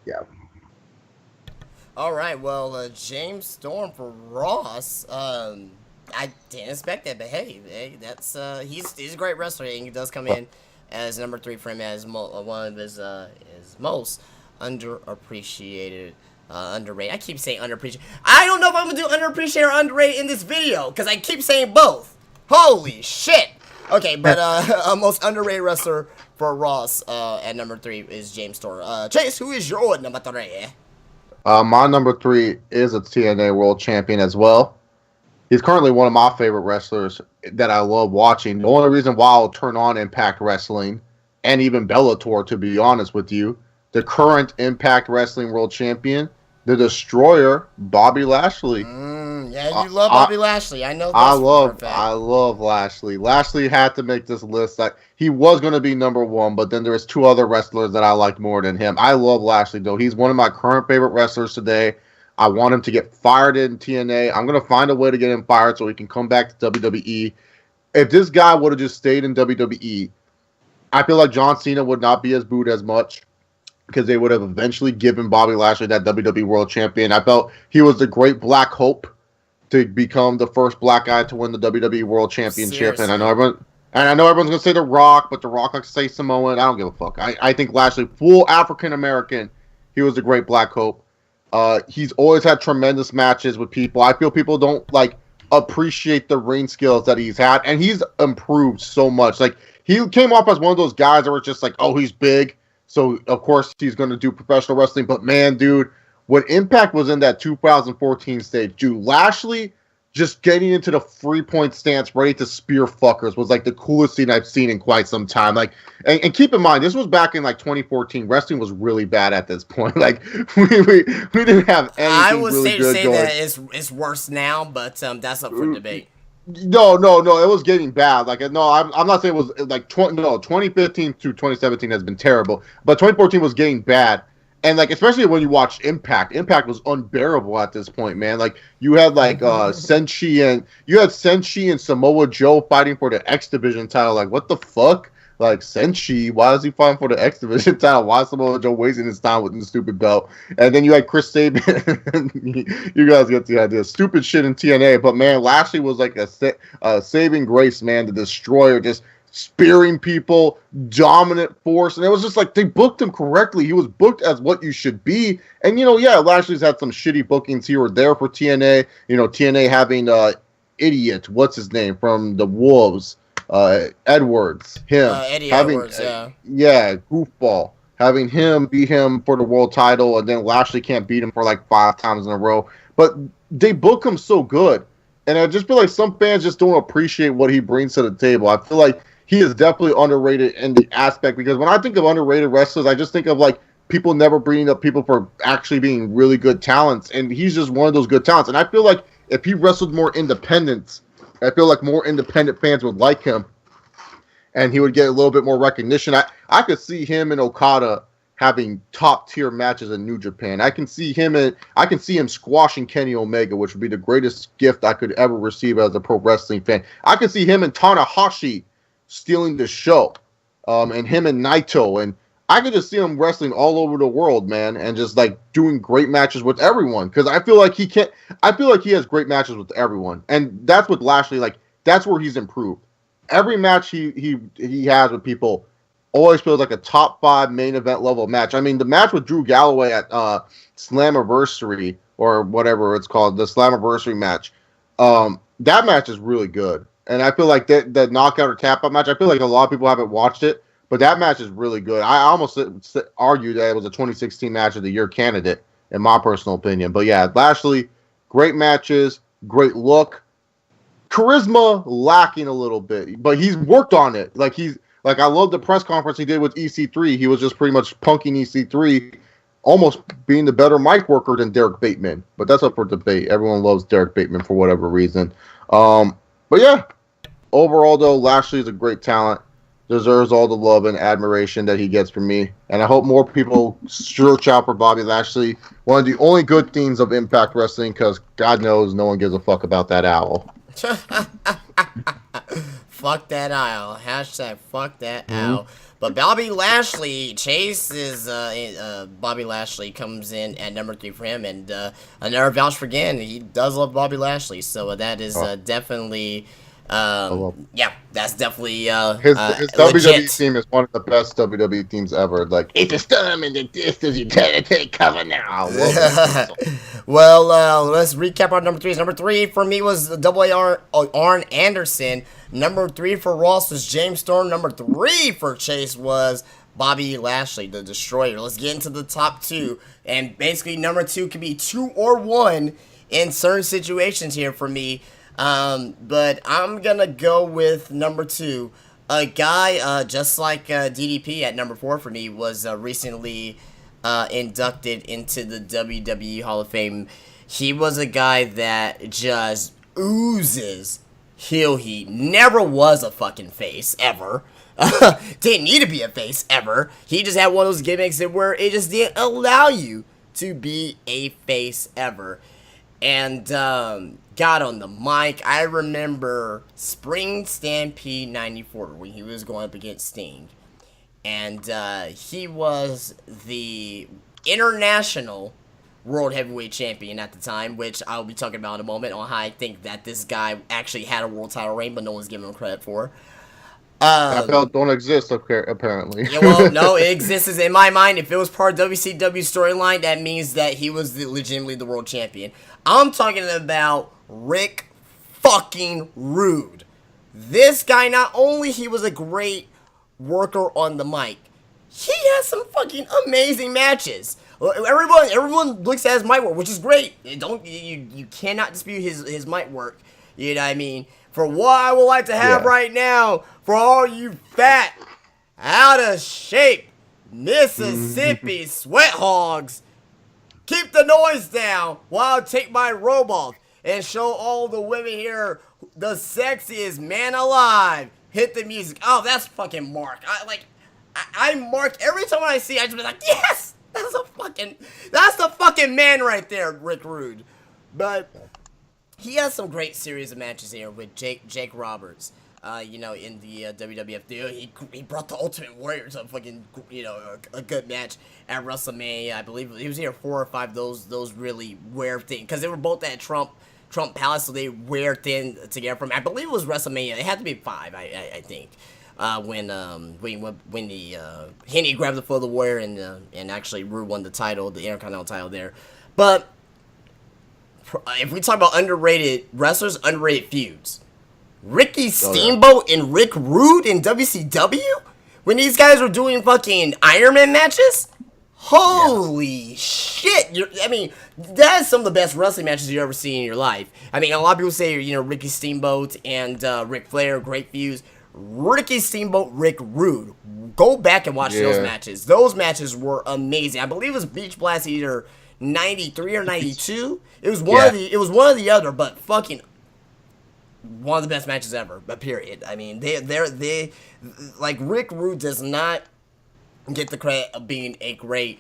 Yeah. All right. Well, James Storm for Ross. I didn't expect that, but hey, that's he's a great wrestler, and he does come in as number 3 for him as one of his most underappreciated. Underrated. I keep saying underappreciated. I don't know if I'm gonna do underappreciated or underrated in this video because I keep saying both. Holy shit. Okay, but most underrated wrestler for Ross at number 3 is James Storm. Chase, who is your number 3? My number 3 is a TNA World Champion as well. He's currently one of my favorite wrestlers that I love watching. The only reason why I'll turn on Impact Wrestling and even Bellator, to be honest with you, the current Impact Wrestling World Champion, the Destroyer, Bobby Lashley. Yeah, you love Bobby Lashley. I know this. I love Lashley. Lashley had to make this list. That he was going to be number 1, but then there's 2 other wrestlers that I like more than him. I love Lashley, though. He's one of my current favorite wrestlers today. I want him to get fired in TNA. I'm going to find a way to get him fired so he can come back to WWE. If this guy would have just stayed in WWE, I feel like John Cena would not be as booed as much, because they would have eventually given Bobby Lashley that WWE World Champion. I felt he was the great black hope to become the first black guy to win the WWE World Championship. Seriously. And I know everyone's gonna say The Rock, but The Rock likes to say Samoan. I don't give a fuck. I think Lashley, full African American, he was the great black hope. He's always had tremendous matches with people. I feel people don't appreciate the ring skills that he's had, and he's improved so much. Like, he came off as one of those guys that were just like, oh, he's big, so of course he's going to do professional wrestling. But man, dude, when Impact was in that 2014 stage, dude, Lashley just getting into the 3-point stance, ready to spear fuckers, was like the coolest thing I've seen in quite some time. Like, and keep in mind, this was back in 2014. Wrestling was really bad at this point. Like, we didn't have anything I would really good say going. that it's worse now, but that's up for debate. No, it was getting bad. Like, no, I'm not saying it was 2015 to 2017 has been terrible, but 2014 was getting bad. And especially when you watch Impact was unbearable at this point, man. Like, you had Senshi and Samoa Joe fighting for the X Division title. Like, what the fuck? Like, Senshi, why is he fighting for the X Division title? Why is Samoa Joe wasting his time with the stupid belt? And then you had Chris Sabin. You guys get the idea. Stupid shit in TNA. But man, Lashley was like a saving grace, man. The Destroyer, just spearing people, dominant force, and it was just like they booked him correctly. He was booked as what you should be. And Lashley's had some shitty bookings here or there for TNA. TNA having idiot, what's his name from the Wolves, Edwards, him Eddie having Edwards, yeah, goofball, having him beat him for the world title, and then Lashley can't beat him for 5 times in a row. But they book him so good, and I just feel like some fans just don't appreciate what he brings to the table. I feel like he is definitely underrated in the aspect, because when I think of underrated wrestlers, I just think of people never bringing up people for actually being really good talents, and he's just one of those good talents. And I feel like if he wrestled more independents, I feel like more independent fans would like him, and he would get a little bit more recognition. I could see him and Okada having top tier matches in New Japan. I can see him squashing Kenny Omega, which would be the greatest gift I could ever receive as a pro wrestling fan. I could see him and Tanahashi stealing the show, and him and Naito, and I could just see him wrestling all over the world, man, and just like doing great matches with everyone. Because I feel like he can't. I feel like he has great matches with everyone, and that's with Lashley. Like that's where he's improved. Every match he has with people always feels like a top 5 main event level match. I mean, the match with Drew Galloway at Slammiversary or whatever it's called, the Slammiversary match. That match is really good, and I feel like that knockout or tap out match. I feel like a lot of people haven't watched it. But that match is really good. I almost argue that it was a 2016 match of the year candidate, in my personal opinion. But yeah, Lashley, great matches, great look. Charisma lacking a little bit, but he's worked on it. I love the press conference he did with EC3. He was just pretty much punking EC3, almost being the better mic worker than Derek Bateman. But that's up for debate. Everyone loves Derek Bateman for whatever reason. But yeah, overall though, Lashley is a great talent. Deserves all the love and admiration that he gets from me. And I hope more people search out for Bobby Lashley. One of the only good things of Impact Wrestling, because God knows no one gives a fuck about that owl. Fuck that owl. Hashtag fuck that owl. But Bobby Lashley, Chase is, Bobby Lashley comes in at number 3 for him. And another vouch for again, he does love Bobby Lashley. So that is definitely... yeah, that's definitely his WWE team is one of the best WWE teams ever. Like it's a storm in the distance, you gotta take cover now. Well, let's recap our number 3s. Number 3 for me was Arn Anderson. Number 3 for Ross was James Storm. Number 3 for Chase was Bobby Lashley, the Destroyer. Let's get into the top 2, and basically number 2 could be 2 or 1 in certain situations here for me. But I'm gonna go with number 2. A guy, just like DDP at number 4 for me, was recently inducted into the WWE Hall of Fame. He was a guy that just oozes heel heat. Never was a fucking face, ever. Didn't need to be a face, ever. He just had one of those gimmicks where it just didn't allow you to be a face, ever. And, got on the mic. I remember Spring Stampede 94 when he was going up against Sting. And he was the international world heavyweight champion at the time, which I'll be talking about in a moment on how I think that this guy actually had a world title reign, but no one's giving him credit for. That belt don't exist apparently. Yeah, well, no, it exists in my mind. If it was part of WCW storyline, that means that he was legitimately the world champion. I'm talking about Rick fucking Rude. This guy, not only he was a great worker on the mic, he has some fucking amazing matches. Everyone looks at his mic work, which is great. You cannot dispute his mic work. You know what I mean? For what I would like to have right now, for all you fat, out of shape, Mississippi sweat hogs, keep the noise down while I take my robe off and show all the women here the sexiest man alive. Hit the music. Oh, that's fucking Mark. I Mark every time I see. I just be like, yes, that's the fucking man right there, Rick Rude. But he has some great series of matches here with Jake Roberts. In the WWF deal, he brought the Ultimate Warrior to a fucking, a good match at WrestleMania. I believe he was here 4 or 5 those really rare things, because they were both at Trump Palace, so they wear thin together from. I believe it was WrestleMania. It had to be 5, I think. When Henny grabbed the foot of the Warrior and actually Rude won the title, the Intercontinental title there. But if we talk about underrated wrestlers, underrated feuds, Ricky Steamboat and Rick Rude in WCW? When these guys were doing fucking Iron Man matches? Holy shit. That is some of the best wrestling matches you've ever seen in your life. I mean, a lot of people say, Ricky Steamboat and Ric Flair, great feuds. Ricky Steamboat, Rick Rude. Go back and watch those matches. Those matches were amazing. I believe it was Beach Blast either 93 or 92. It was one of the other, but fucking one of the best matches ever, but period. I mean, they like Rick Rude does not get the credit of being a great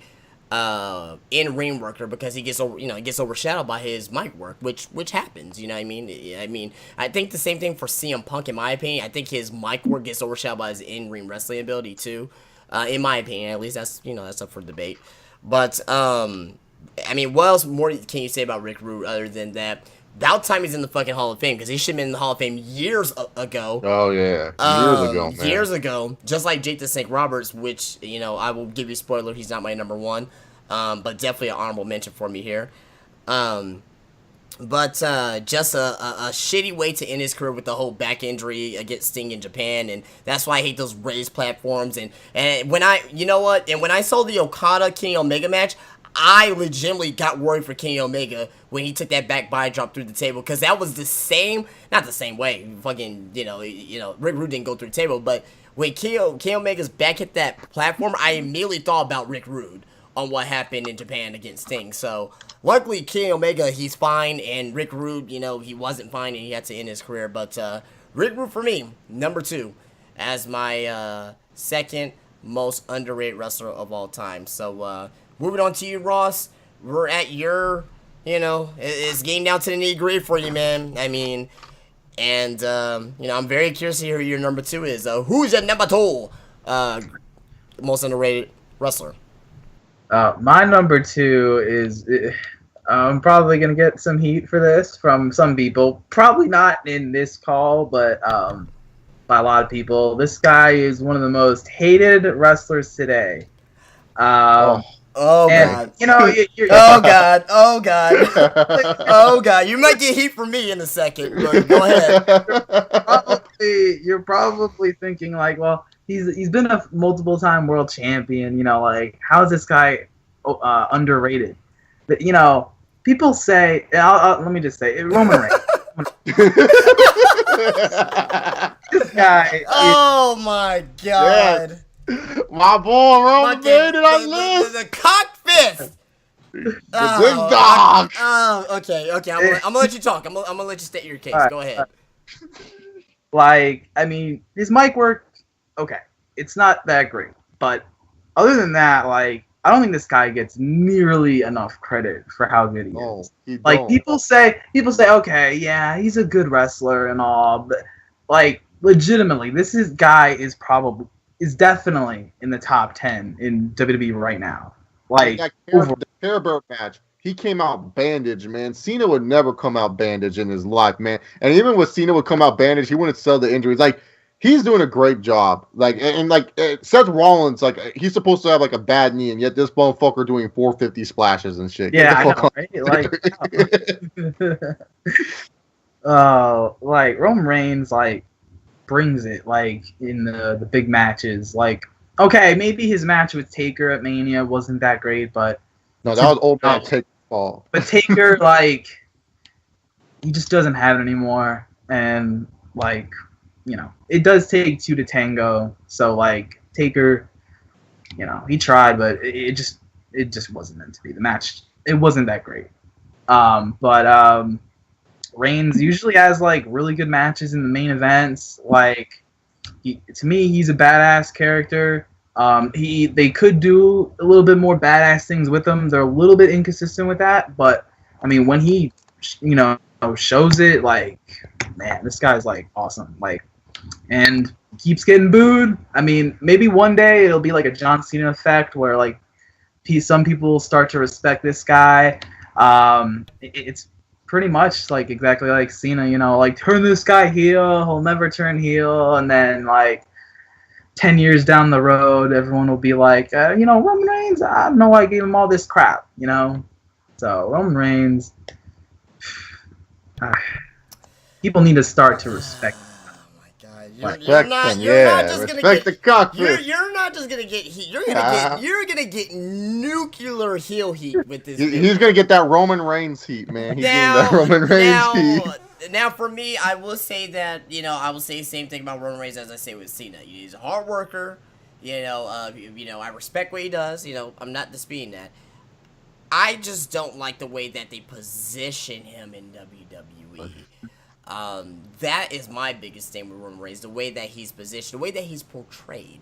in-ring worker because he gets overshadowed by his mic work, which happens. You know what I mean? I think the same thing for CM Punk in my opinion. I think his mic work gets overshadowed by his in-ring wrestling ability too. in my opinion. At least that's up for debate. But I mean, what else more can you say about Rick Rude other than that? About time he's in the fucking Hall of Fame, because he should have been in the Hall of Fame years ago. Oh yeah, years ago, man. Years ago, just like Jake the Snake Roberts, which I will give you a spoiler. He's not my number one, but definitely an honorable mention for me here. But just a shitty way to end his career with the whole back injury against Sting in Japan, and that's why I hate those raised platforms. And when when I saw the Okada Kenny Omega match, I legitimately got worried for Kenny Omega when he took that back body drop through the table, because that was not the same way. Fucking Rick Rude didn't go through the table, but when Kenny Omega's back hit that platform, I immediately thought about Rick Rude on what happened in Japan against Sting. So luckily Kenny Omega, he's fine, and Rick Rude, he wasn't fine and he had to end his career. But Rick Rude for me, number 2, as my second most underrated wrestler of all time. So moving on to you, Ross. We're at your, it's getting down to the nitty-gritty for you, man. I mean, and I'm very curious to hear who your number 2 is. Who's your number 2 most underrated wrestler? My number 2 is, I'm probably going to get some heat for this from some people. Probably not in this call, but by a lot of people. This guy is one of the most hated wrestlers today. God. You're, oh God. Oh God. You might get heat from me in a second, but go ahead. You're probably thinking like, well, he's been a multiple-time world champion. How is this guy underrated? But, people say, let me just say, Roman Reigns. This guy. Oh my God. Yes. My boy Roman made it on list. The cock fist. The big dog. Okay. I'm gonna let you talk. I'm gonna let you state your case. Go ahead. His mic work, okay. It's not that great, but other than that, I don't think this guy gets nearly enough credit for how good he is. People say, okay, yeah, he's a good wrestler and all, but legitimately, guy is definitely in the top 10 in WWE right now. The Care Bear match, he came out bandaged, man. Cena would never come out bandaged in his life, man. And even when Cena would come out bandaged, he wouldn't sell the injuries. He's doing a great job. Seth Rollins, he's supposed to have a bad knee, and yet this motherfucker doing 450 splashes and shit. Yeah, I know, right? Roman Reigns, brings it, in the big matches. Okay, maybe his match with Taker at Mania wasn't that great, but no, that was old man Taker's fault. But Taker, he just doesn't have it anymore, and it does take 2 to tango. So Taker, he tried, but it just wasn't meant to be. The match, it wasn't that great. But Reigns usually has really good matches in the main events. To me, he's a badass character. They could do a little bit more badass things with him. They're a little bit inconsistent with that, but when he shows it, man, this guy's awesome. And keeps getting booed. Maybe one day it'll be a John Cena effect where some people start to respect this guy. It's pretty much exactly like Cena, turn this guy heel, he'll never turn heel, and then 10 years down the road, everyone will be Roman Reigns, I don't know why I gave him all this crap, So Roman Reigns, people need to start to respect him. You're not just gonna get heat. You're gonna get nuclear heel heat with this. He's gonna get that Roman Reigns heat, man. He's getting that Roman Reigns heat. Now, for me, I will say that I will say the same thing about Roman Reigns as I say with Cena. He's a hard worker. I respect what he does. I'm not disputing that. I just don't like the way that they position him in WWE. That is my biggest thing with Roman Reigns, the way that he's positioned, the way that he's portrayed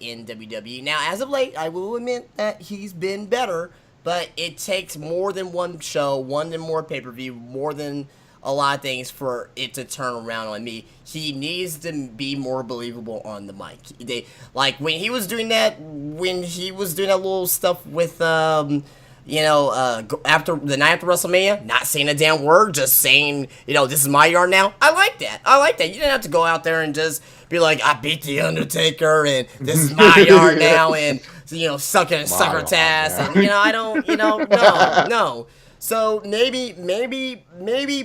in WWE. Now, as of late, I will admit that he's been better, but it takes more than one show, more pay-per-view, more than a lot of things for it to turn around on me. He needs to be more believable on the mic. Like when he was doing that little stuff with after the night after WrestleMania, not saying a damn word, just saying, this is my yard now. I like that. You didn't have to go out there and just be like, I beat the Undertaker and this is my yard now, and sucker tass, and no. So maybe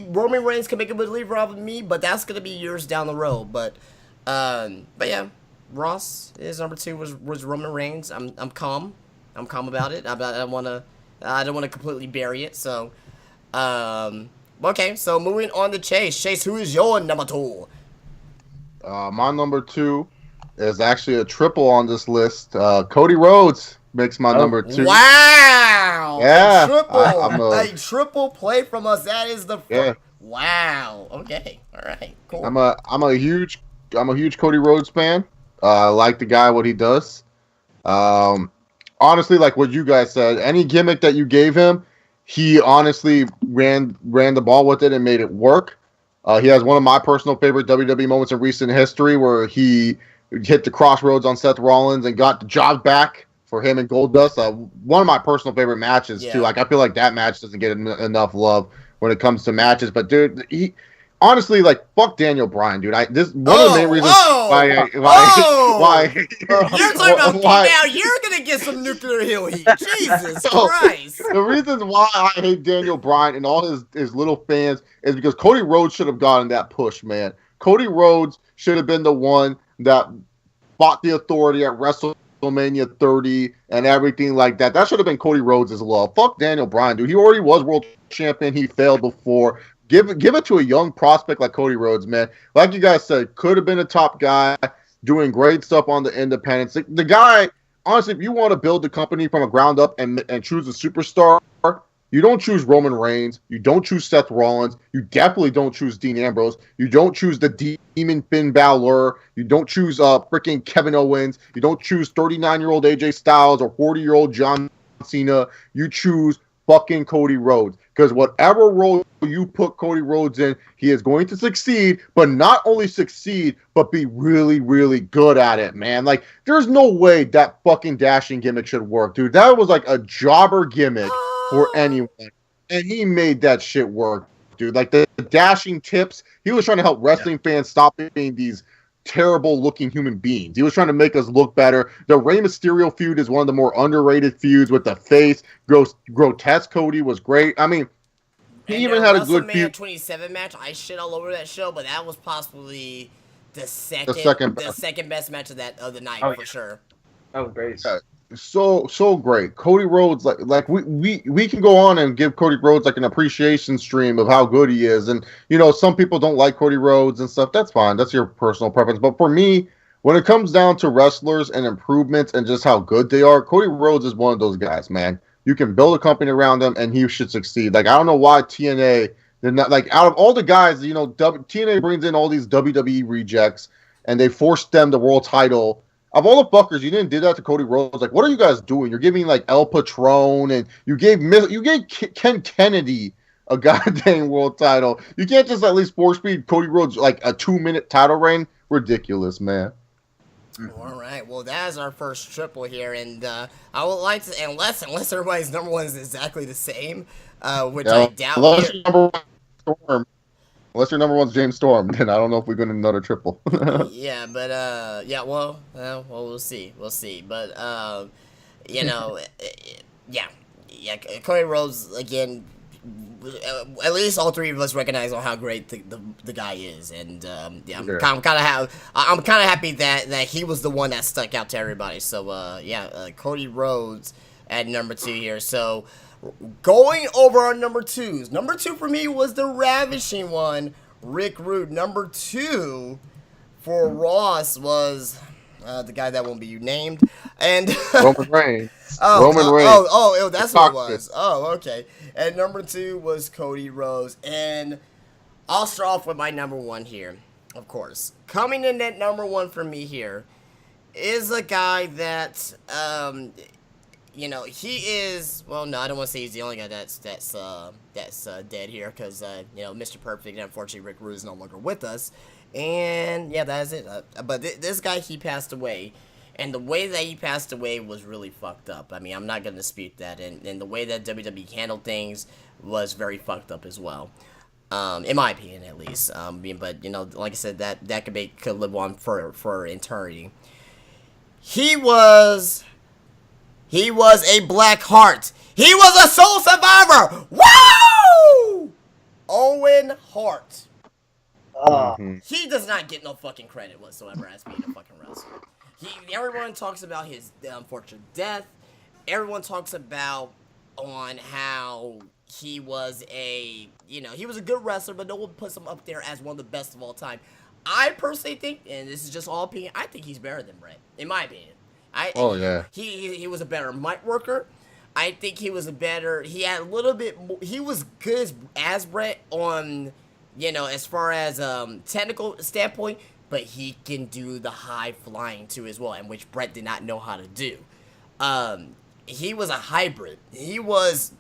Roman Reigns can make a believer out of me, but that's gonna be years down the road. But yeah, Ross, his number 2 was Roman Reigns. I'm calm about it. I don't want to completely bury it. So, okay. So moving on to Chase. Chase, who is your number 2? My number 2 is actually a triple on this list. Cody Rhodes makes my number 2. Wow! Yeah, a triple play from us. That is the wow. Okay, all right, cool. I'm a huge Cody Rhodes fan. I like the guy, what he does. Honestly, like what you guys said, any gimmick that you gave him, he honestly ran the ball with it and made it work. He has one of my personal favorite WWE moments in recent history where he hit the crossroads on Seth Rollins and got the job back for him and Goldust. One of my personal favorite matches too. Like I feel like that match doesn't get enough love when it comes to matches. But dude, he honestly, like, fuck Daniel Bryan, dude. One of the main reasons why you're talking about now. You're gonna get some nuclear hill heat. Jesus Christ. The reasons why I hate Daniel Bryan and all his little fans is because Cody Rhodes should have gotten that push, man. Cody Rhodes should have been the one that fought the Authority at WrestleMania 30 and everything like that. That should have been Cody Rhodes' love. Fuck Daniel Bryan, dude. He already was world champion. He failed before. Give it to a young prospect like Cody Rhodes, man. Like you guys said, could have been a top guy, doing great stuff on the independents. The guy, honestly, if you want to build the company from a ground up and choose a superstar, you don't choose Roman Reigns. You don't choose Seth Rollins. You definitely don't choose Dean Ambrose. You don't choose the Demon Finn Balor. You don't choose freaking Kevin Owens. You don't choose 39-year-old AJ Styles or 40-year-old John Cena. You choose fucking Cody Rhodes. Because whatever role you put Cody Rhodes in, he is going to succeed, but not only succeed, but be really, really good at it, man. Like, there's no way that fucking dashing gimmick should work, dude. That was like a jobber gimmick for anyone. And he made that shit work, dude. Like, the dashing tips, he was trying to help wrestling fans stop being these terrible-looking human beings. He was trying to make us look better. The Rey Mysterio feud is one of the more underrated feuds with the face. Grotesque Cody was great. I mean, he even had a good feud. 27 match, I shit all over that show, but that was possibly the second best match of the night for sure. That was great. So great. Cody Rhodes, like we can go on and give Cody Rhodes like an appreciation stream of how good he is. And some people don't like Cody Rhodes and stuff. That's fine. That's your personal preference. But for me, when it comes down to wrestlers and improvements and just how good they are, Cody Rhodes is one of those guys, man. You can build a company around him and he should succeed. Like, I don't know why TNA did not, like, out of all the guys, TNA brings in all these WWE rejects and they forced them the world title. Of all the fuckers, you didn't do that to Cody Rhodes. Like, what are you guys doing? You're giving like El Patron, and you gave Ken Kennedy a goddamn world title. You can't just at least force feed Cody Rhodes like a 2-minute title reign. Ridiculous, man. All right, well, that is our first triple here, and I would like to, unless everybody's number one is exactly the same, which I doubt. Unless your number one's James Storm, then I don't know if we're going to another triple. Yeah, but well, we'll see, but Cody Rhodes again. At least all three of us recognize on how great the guy is, and I'm kind of happy that he was the one that stuck out to everybody. So Cody Rhodes at number 2 here. So going over our number 2s. Number 2 for me was the ravishing one, Rick Rude. Number 2 for Ross was the guy that won't be named, and Roman Reigns. Roman Reigns. Oh, that's what it was. Oh, okay. And number 2 was Cody Rhodes, and I'll start off with my number 1 here. Of course, coming in at number 1 for me here is a guy that you know, he is, well, no, I don't want to say he's the only guy that's dead here, because, you know, Mr. Perfect, and unfortunately Rick Rude is no longer with us, and, yeah, that's it, but this guy, he passed away, and the way that he passed away was really fucked up. I mean, I'm not going to dispute that, and the way that WWE handled things was very fucked up as well, in my opinion, at least, but, you know, like I said, that could live on for eternity. He was a Black Heart. He was a Soul Survivor. Woo! Owen Hart. He does not get no fucking credit whatsoever as being a fucking wrestler. Everyone talks about his unfortunate death. Everyone talks about on how he was he was a good wrestler, but no one puts him up there as one of the best of all time. I personally think, and this is just all opinion, I think he's better than Bret, in my opinion. He was a better mic worker. I think he was he had a little bit more, he was good as Bret on, you know, as far as technical standpoint, but he can do the high flying too as well, and which Bret did not know how to do. He was a hybrid. He was,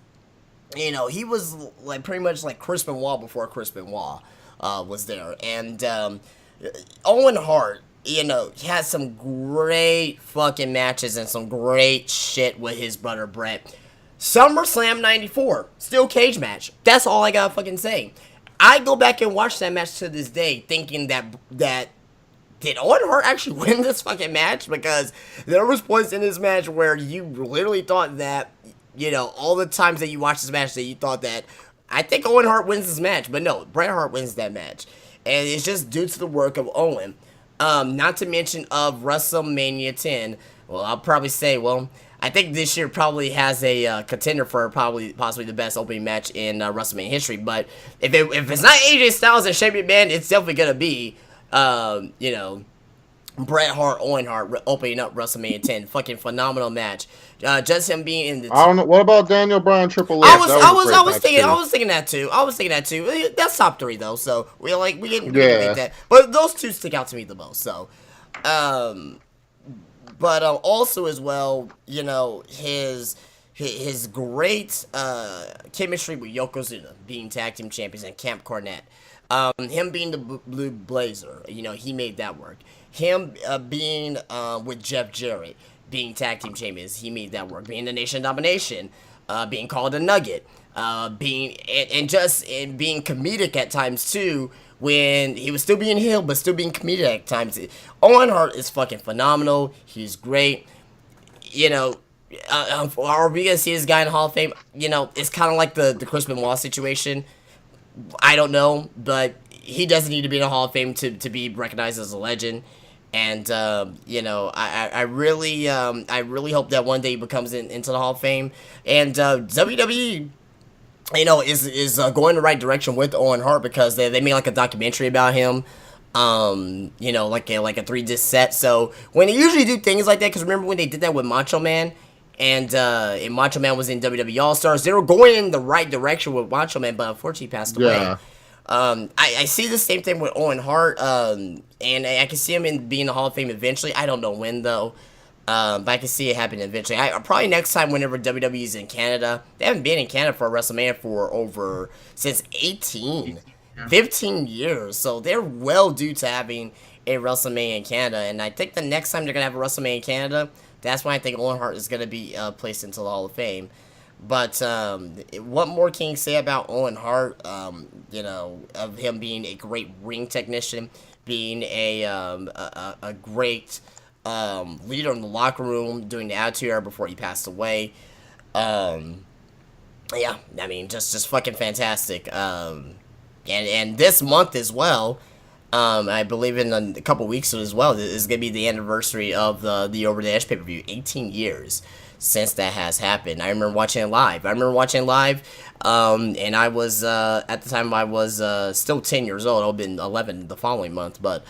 you know, he was like pretty much like Chris Benoit before Chris Benoit was there, and Owen Hart, you know, he had some great fucking matches and some great shit with his brother Bret. SummerSlam 94, steel cage match. That's all I gotta fucking say. I go back and watch that match to this day thinking that did Owen Hart actually win this fucking match? Because there was points in this match where you literally thought that, you know, all the times that you watched this match that you thought that, I think Owen Hart wins this match. But no, Bret Hart wins that match. And it's just due to the work of Owen. Not to mention of WrestleMania 10. Well, I'll probably say, well, I think this year probably has a contender for possibly the best opening match in WrestleMania history. But if it's not AJ Styles and Shane McMahon, it's definitely gonna be, you know, Bret Hart, Owen Hart opening up WrestleMania 10. Fucking phenomenal match. Just him being in the. I don't know. What about Daniel Bryan, Triple H? I was thinking that too. That's top 3 though. So we can make that. But those two stick out to me the most. So, but also as well, you know, his great chemistry with Yokozuna being tag team champions and Camp Cornette. Him being the Blue Blazer, you know, he made that work. Him being with Jeff Jarrett, being tag team champions, he made that work. Being the Nation Domination, being called a Nugget, being comedic at times too, when he was still being heel but still being comedic at times. Owen Hart is fucking phenomenal. He's great. You know, are we gonna see this guy in the Hall of Fame? You know, it's kind of like the Chris Benoit situation. I don't know, but he doesn't need to be in the Hall of Fame to be recognized as a legend. And, you know, I really hope that one day he becomes into the Hall of Fame. And WWE, you know, is going the right direction with Owen Hart, because they made like a documentary about him. You know, like a 3-disc set. So when they usually do things like that, because remember when they did that with Macho Man? And Macho Man was in WWE All-Stars. They were going in the right direction with Macho Man, but unfortunately he passed away. Yeah. I see the same thing with Owen Hart, and I can see him being in the Hall of Fame eventually. I don't know when, though, but I can see it happening eventually. Probably next time whenever WWE is in Canada. They haven't been in Canada for WrestleMania since 15 years, so they're well due to having a WrestleMania in Canada, and I think the next time they're going to have a WrestleMania in Canada, that's when I think Owen Hart is going to be placed into the Hall of Fame. But what more can you say about Owen Hart? You know, of him being a great ring technician, being a great leader in the locker room, doing the Attitude Era before he passed away. Yeah, I mean, just fucking fantastic. And this month as well, I believe in a couple weeks as well, is going to be the anniversary of the Over the Edge pay-per-view. 18 years since that has happened. I remember watching it live. And I was, at the time, I was still 10 years old. I've been 11 the following month, but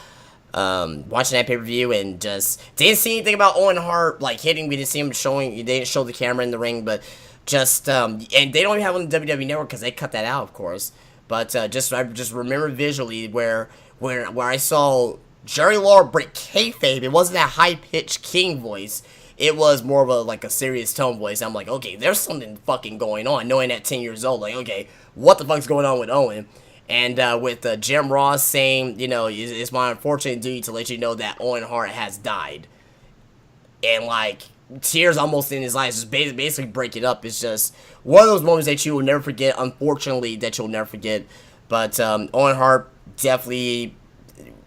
watching that pay-per-view and just didn't see anything about Owen Hart, like, hitting. We didn't see him they didn't show the camera in the ring, but just, and they don't even have it on the WWE Network because they cut that out, of course. But I just remember visually where I saw Jerry Lawler break kayfabe. It wasn't that high-pitched King voice. it was more of a serious tone voice. I'm like, okay, there's something fucking going on. Knowing at 10 years old, like, okay, what the fuck's going on with Owen? And with Jim Ross saying, it's my unfortunate duty to let you know that Owen Hart has died. And, like, tears almost in his eyes, just basically break it up. It's just one of those moments that you will never forget, unfortunately, that you'll never forget. But Owen Hart, definitely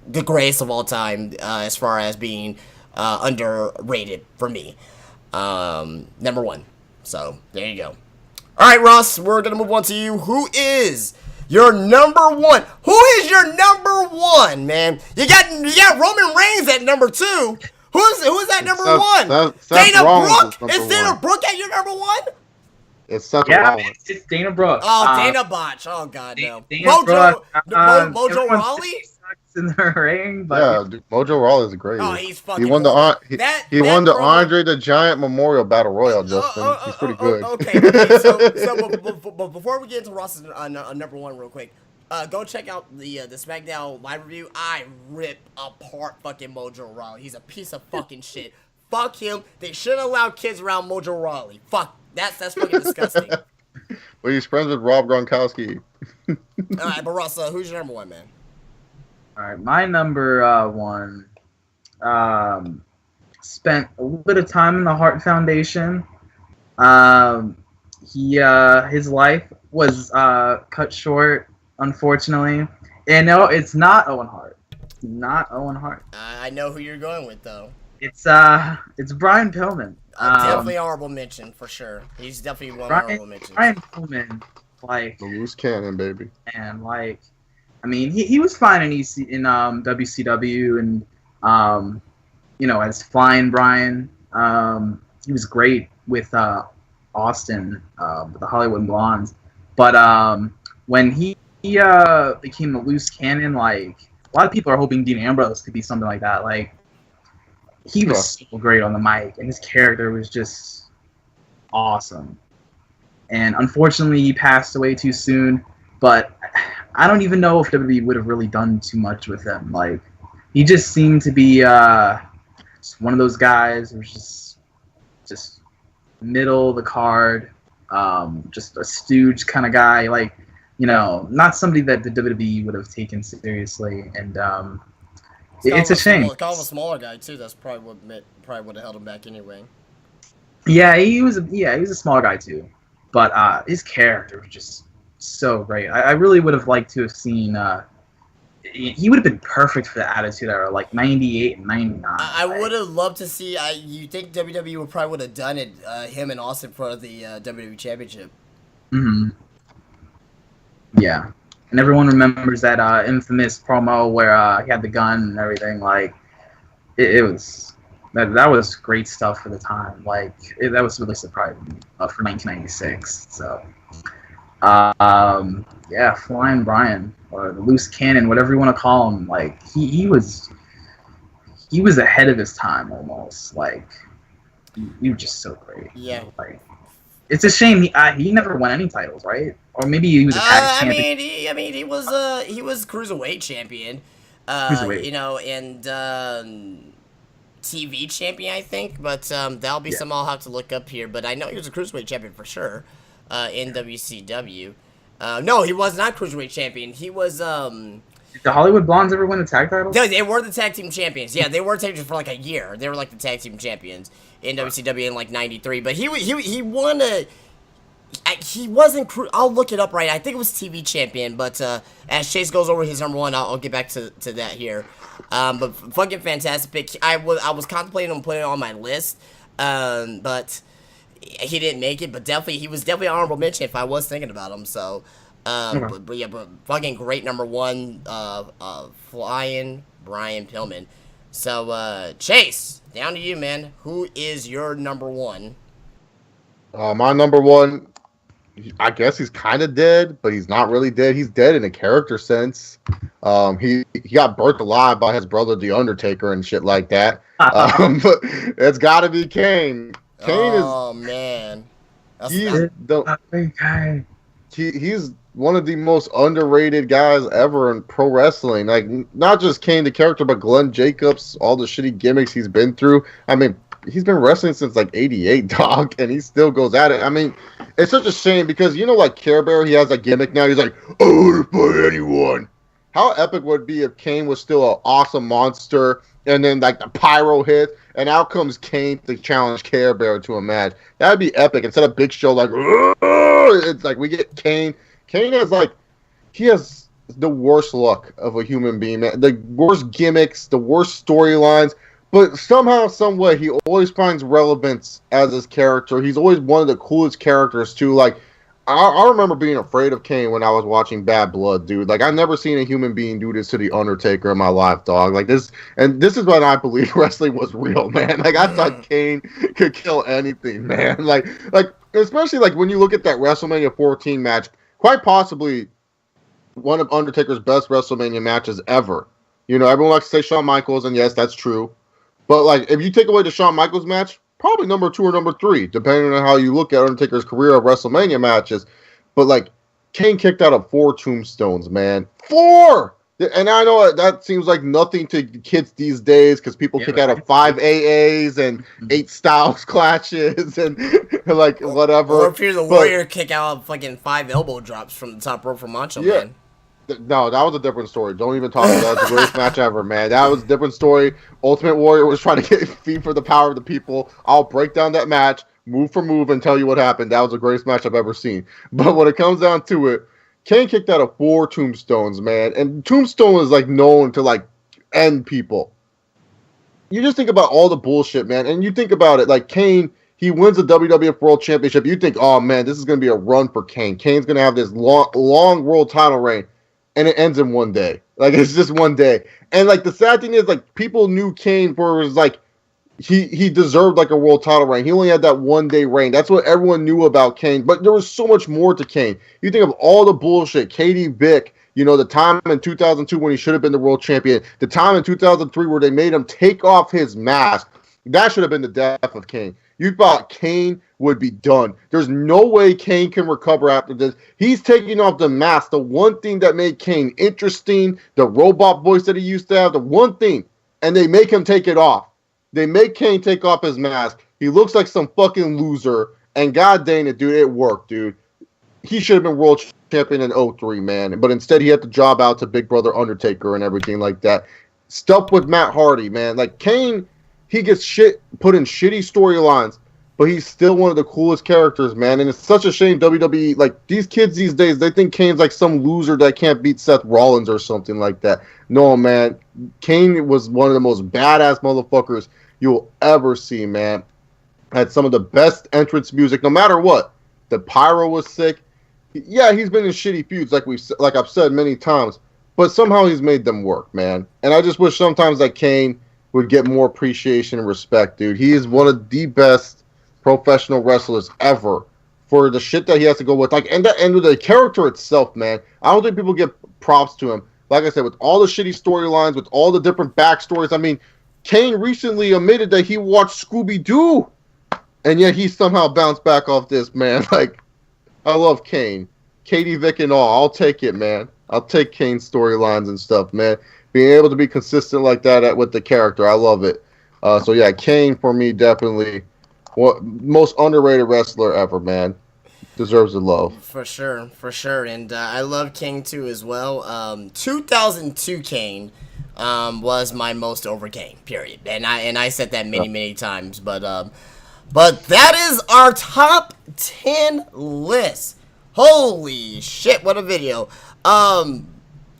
the greatest of all time as far as being underrated for me. Number one. So, there you go. All right, Ross, we're going to move on to you. Who is your number one? Who is your number one, man? You got Roman Reigns at number two. Who's that number one? Dana Brooke? Is Dana Brooke at your number one? It's Seth Yeah, Rollins. it's Dana Brooke. Oh, Dana Botch. Oh, God, no. Mojo Rawley? Sucks in the ring, but Yeah, dude, Mojo Rawley is great. Oh, he's fucking He won the promo- Andre the Giant Memorial Battle Royal, Justin. He's pretty good. Okay. But before we get into Ross's number one real quick, go check out the SmackDown live review. I rip apart fucking Mojo Rawley. He's a piece of fucking shit. Fuck him. They shouldn't allow kids around Mojo Rawley. Fuck. That's fucking disgusting. Well, he's friends with Rob Gronkowski. Alright, but Ross, who's your number one, man? all right, my number one spent a little bit of time in the Hart Foundation. His life was cut short, unfortunately. And no, it's not Owen Hart. Not Owen Hart. I know who you're going with, though. It's Brian Pillman. Definitely honorable mention for sure. He's definitely one honorable mention. Brian Pillman, like The loose cannon, baby. and like, I mean, he was fine in WCW and as Flying Brian. He was great with Austin, with the Hollywood Blondes. But when he became a loose cannon, like a lot of people are hoping Dean Ambrose could be something like that. Like he was so great on the mic, and his character was just awesome. And unfortunately, he passed away too soon. But I don't even know if WWE would have really done too much with him. Like he just seemed to be just one of those guys who was just middle of the card, just a stooge kind of guy. Like, not somebody that the WWE would have taken seriously. And it's a shame. Kind of a smaller guy too. That's probably what would have held him back anyway. Yeah, he was a smaller guy too, but his character was just so great. I really would have liked to have seen. He would have been perfect for the Attitude Era, like '98 and '99. I would have loved to see. You think WWE probably would have done it? Him and Austin for the WWE Championship. Mm-hmm. Yeah, and everyone remembers that infamous promo where he had the gun and everything. Like, it was that was great stuff for the time. Like, that was really surprising for 1996. So, yeah, Flying Brian or the Loose Cannon, whatever you want to call him. Like, he was ahead of his time almost. Like, he was just so great. Yeah. Like, it's a shame he never won any titles, right? Or maybe he was a tag champion. He was cruiserweight champion. Cruiserweight. And TV champion, I think. But that'll be something I'll have to look up here. But I know he was a cruiserweight champion for sure. In WCW. No, he was not cruiserweight champion. He was. Did the Hollywood Blondes ever win the tag titles? They were the tag team champions. Yeah, they were tag teams for like a year. They were like the tag team champions in WCW in like '93. But he won a. He wasn't. I'll look it up right. I think it was TV champion. But as Chase goes over his number one, I'll get back to that here. But fucking fantastic pick. I was contemplating on putting it on my list. But he didn't make it. But he was definitely an honorable mention if I was thinking about him. So. But fucking great number one, Flying Brian Pillman. So, Chase, down to you, man. Who is your number one? My number one, I guess he's kind of dead, but he's not really dead. He's dead in a character sense. He got burnt alive by his brother, The Undertaker, and shit like that. But it's got to be Kane. Kane is. Oh man, he's one of the most underrated guys ever in pro wrestling. Like, not just Kane the character, but Glenn Jacobs, all the shitty gimmicks he's been through. I mean, he's been wrestling since like '88, dog, and he still goes at it. I mean, it's such a shame because like Care Bear, he has a gimmick now. He's like, I would fight anyone. How epic would it be if Kane was still an awesome monster, and then like the pyro hit, and out comes Kane to challenge Care Bear to a match? That would be epic. Instead of Big Show like, it's like we get Kane. Kane has he has the worst luck of a human being, man. The worst gimmicks, the worst storylines. But somehow, some way, he always finds relevance as his character. He's always one of the coolest characters, too. Like, I remember being afraid of Kane when I was watching Bad Blood, dude. Like, I've never seen a human being do this to The Undertaker in my life, dog. Like, this is when I believe wrestling was real, man. Like, I thought Kane could kill anything, man. Like, especially, like, when you look at that WrestleMania 14 match, quite possibly one of Undertaker's best WrestleMania matches ever. Everyone likes to say Shawn Michaels, and yes, that's true. But, like, if you take away the Shawn Michaels match, probably number 2 or number 3, depending on how you look at Undertaker's career of WrestleMania matches. But, like, Kane kicked out of 4 tombstones, man. 4! And I know that seems like nothing to kids these days because people kick out of 5 AAs and 8 Styles clashes and, like, whatever. Or if you're the Warrior, kick out of fucking 5 elbow drops from the top rope for Macho Man. No, that was a different story. Don't even talk about that. That was the greatest match ever, man. That was a different story. Ultimate Warrior was trying to get feed for the power of the people. I'll break down that match, move for move, and tell you what happened. That was the greatest match I've ever seen. But when it comes down to it, Kane kicked out of 4 tombstones, man. And Tombstone is, like, known to, like, end people. You just think about all the bullshit, man. And you think about it, like, Kane, he wins the WWF World Championship. You think, oh, man, this is going to be a run for Kane. Kane's going to have this long world title reign. And it ends in one day. Like, it's just one day. And, like, the sad thing is, like, people knew Kane for his, like, he deserved, like, a world title reign. He only had that one-day reign. That's what everyone knew about Kane. But there was so much more to Kane. You think of all the bullshit. Katie Vick, the time in 2002 when he should have been the world champion. The time in 2003 where they made him take off his mask. That should have been the death of Kane. You thought Kane would be done. There's no way Kane can recover after this. He's taking off the mask. The one thing that made Kane interesting, the robot voice that he used to have, the one thing, and they make him take it off. They make Kane take off his mask. He looks like some fucking loser, and god dang it, dude, it worked, dude. He should have been world champion in 2003, man, but instead he had to job out to Big Brother Undertaker and everything like that. Stuff with Matt Hardy, man. Like, Kane, he gets put in shitty storylines, but he's still one of the coolest characters, man. And it's such a shame WWE, like, these kids these days, they think Kane's like some loser that can't beat Seth Rollins or something like that. No, man. Kane was one of the most badass motherfuckers you'll ever see, man. Had some of the best entrance music, no matter what. The pyro was sick. Yeah, he's been in shitty feuds, like I've said many times, but somehow he's made them work, man. And I just wish sometimes that Kane would get more appreciation and respect, dude. He is one of the best professional wrestlers ever for the shit that he has to go with. Like, and with the character itself, man. I don't think people give props to him. Like I said, with all the shitty storylines, with all the different backstories. I mean, Kane recently admitted that he watched Scooby-Doo, and yet he somehow bounced back off this, man. Like, I love Kane. Katie Vick and all. I'll take it, man. I'll take Kane's storylines and stuff, man. Being able to be consistent like that with the character, I love it. So, yeah, Kane, for me, definitely most underrated wrestler ever, man. Deserves the love. For sure. And I love Kane, too, as well. 2002 Kane was my most over Kane, period. And I said that many times. But that is our top 10 list. Holy shit, what a video.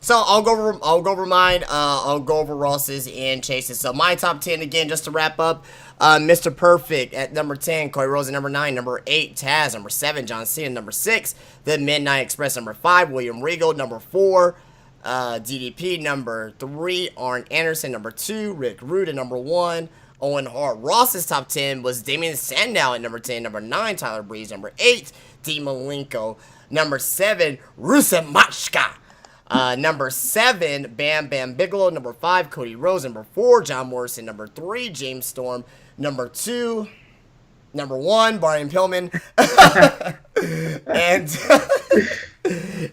So I'll go over mine. I'll go over Ross's and Chase's. So my top 10 again, just to wrap up. Mr. Perfect at number 10, Cody Rhodes at number 9, number 8, Taz, number 7, John Cena, number 6, The Midnight Express, number 5, William Regal, number 4, DDP, number 3, Arn Anderson, number 2, Rick Rude at number 1, Owen Hart. Ross's top 10 was Damien Sandow at number 10, number 9, Tyler Breeze, number 8, Dean Malenko, number 7, Rusev Machka. Number 7, Bam Bam Bigelow. Number 5, Cody Rhodes. Number 4, John Morrison. Number 3, James Storm. Number 2, number 1, Brian Pillman.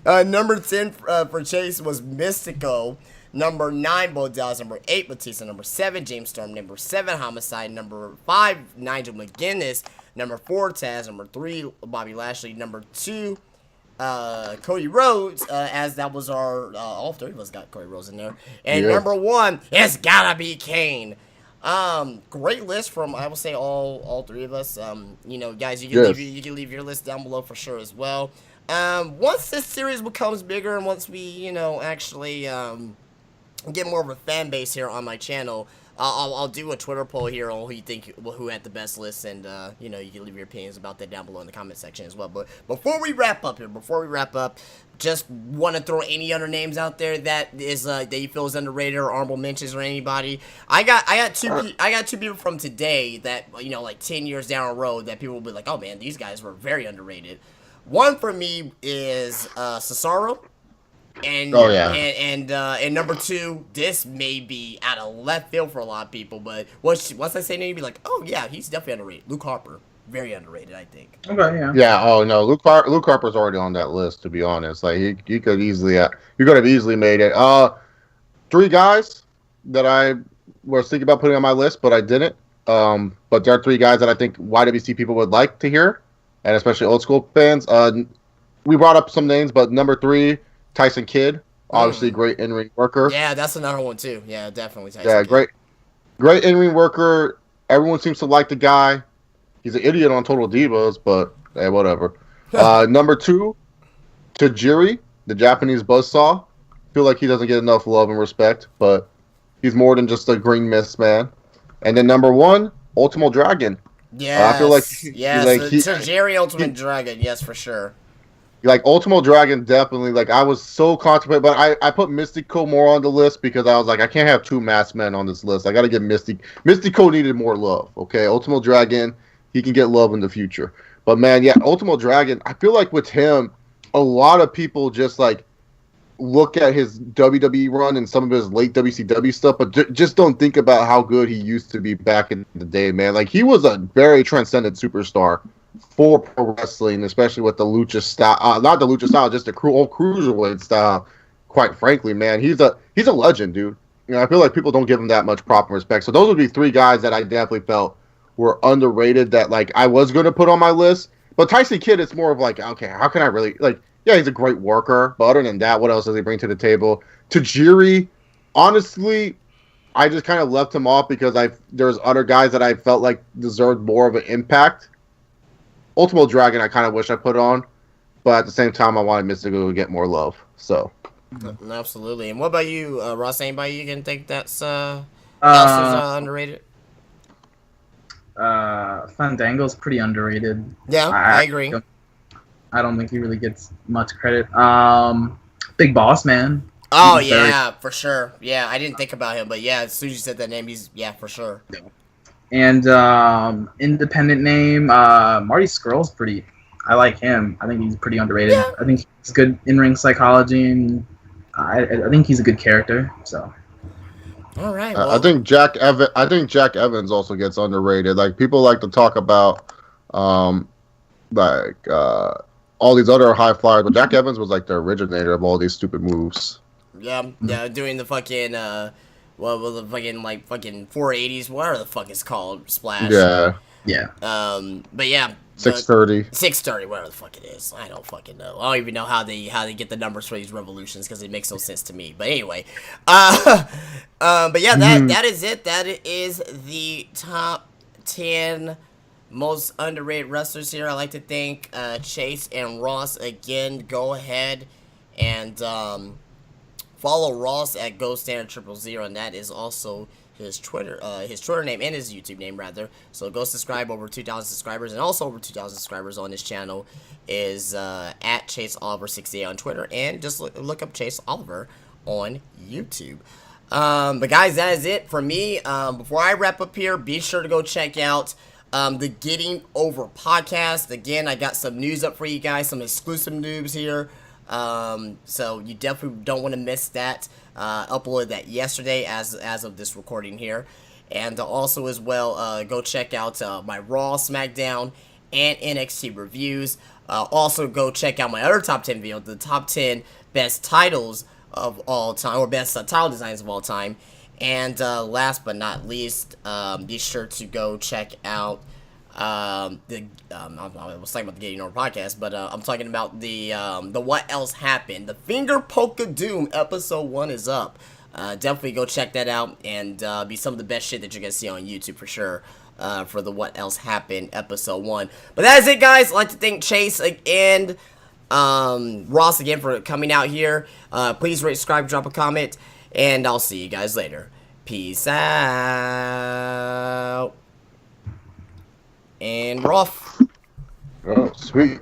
And number 10 for Chase was Mystico. Number 9, Bo Dallas. Number 8, Batista. Number 7, James Storm. Number 7, Homicide. Number 5, Nigel McGuinness. Number 4, Taz. Number 3, Bobby Lashley. Number 2, Cody Rhodes, as that was our, all 3 of us got Cody Rhodes in there. And number 1, it's gotta be Kane. Great list from, I will say, all 3 of us. You know, guys, you can leave your list down below for sure as well. Once this series becomes bigger and once we, you know, actually, get more of a fan base here on my channel, I'll do a Twitter poll here on who had the best list, and you know, you can leave your opinions about that down below in the comment section as well. But before we wrap up, just want to throw any other names out there that is that you feel is underrated or honorable mentions or anybody. I got two people from today that, you know, like 10 years down the road that people will be like, oh man, these guys were very underrated. One for me is Cesaro. And and number 2, this may be out of left field for a lot of people, but once I say name, you'd be like, oh yeah, he's definitely underrated. Luke Harper, very underrated, I think. Okay, yeah. Yeah. Oh no, Luke Harper's already on that list. To be honest, like he could easily you could have easily made it. 3 guys that I was thinking about putting on my list, but I didn't. But there are 3 guys that I think YWC people would like to hear, and especially old school fans. We brought up some names, but number 3. Tyson Kidd, obviously great in-ring worker. Yeah, that's another one too. Yeah, definitely Tyson Kidd. Great in-ring worker. Everyone seems to like the guy. He's an idiot on Total Divas, but hey, whatever. Number 2, Tajiri, the Japanese buzzsaw. Feel like he doesn't get enough love and respect, but he's more than just a green mist man. And then number 1, Ultimo Dragon. Yeah, I feel like Tajiri Ultimate Dragon. Yes, for sure. Like, Ultimo Dragon, definitely. Like, I was so contemplating, but I put Mystico more on the list because I was like, I can't have 2 masked men on this list. I got to get Mystico needed more love, okay? Ultimo Dragon, he can get love in the future. But, man, yeah, Ultimo Dragon, I feel like with him, a lot of people just, like, look at his WWE run and some of his late WCW stuff, but just don't think about how good he used to be back in the day, man. Like, he was a very transcendent superstar for pro wrestling, especially with the lucha style, not the lucha style, just the old cruiserweight style. Quite frankly, man, he's a legend, dude. You know, I feel like people don't give him that much proper respect. So those would be 3 guys that I definitely felt were underrated that, like, I was going to put on my list. But Tyson Kidd, it's more of like, okay, how can I really, like, yeah, he's a great worker, but other than that, what else does he bring to the table? Tajiri, honestly, I just kind of left him off because there's other guys that I felt like deserved more of an impact. Ultimo Dragon, I kind of wish I put on, but at the same time, I wanted Mystico to get more love. So, absolutely. And what about you, Ross? Anybody you can think that's underrated? Fandango's pretty underrated. Yeah, I agree. I don't think he really gets much credit. Big Boss Man. Oh yeah, for sure. Yeah, I didn't think about him, but yeah, as soon as you said that name, he's for sure. Yeah. And independent name, Marty Scurll's pretty. I like him. I think he's pretty underrated. Yeah. I think he's good in-ring psychology, and I think he's a good character. So. All right. Well. I think Jack Evans also gets underrated. Like, people like to talk about, all these other high flyers, but Jack Evans was like the originator of all these stupid moves. Yeah, doing the fucking what was the fucking 480s, whatever the fuck it's called, splash. Yeah. But yeah. 630. 630, whatever the fuck it is. I don't fucking know. I don't even know how they get the numbers for these revolutions because it makes no sense to me. But anyway, but yeah, that is it. That is the top 10 most underrated wrestlers here. I like to thank Chase and Ross again. Go ahead and follow Ross at GoStandard000, and that is also his Twitter name and his YouTube name rather. So go subscribe. Over 2,000 subscribers, and also over 2,000 subscribers on his channel is at Chase Oliver 68 on Twitter, and just look up Chase Oliver on YouTube. But guys, that is it for me. Before I wrap up here, be sure to go check out the Getting Over podcast. Again, I got some news up for you guys, some exclusive news here. So you definitely don't want to miss that. Uploaded that yesterday as of this recording here. And also as well, go check out my Raw, SmackDown, and NXT reviews. Also go check out my other top 10 video, the top 10 best titles of all time, or best title designs of all time. And last but not least, be sure to go check out I was talking about the Getting Over podcast, but I'm talking about the What Else Happened. The Finger Poke of Doom episode 1 is up. Definitely go check that out, and be some of the best shit that you're gonna see on YouTube for sure. For the What Else Happened episode 1. But that is it, guys. I'd like to thank Chase and Ross again for coming out here. Please rate, subscribe, drop a comment, and I'll see you guys later. Peace out. And we're off. Oh, sweet.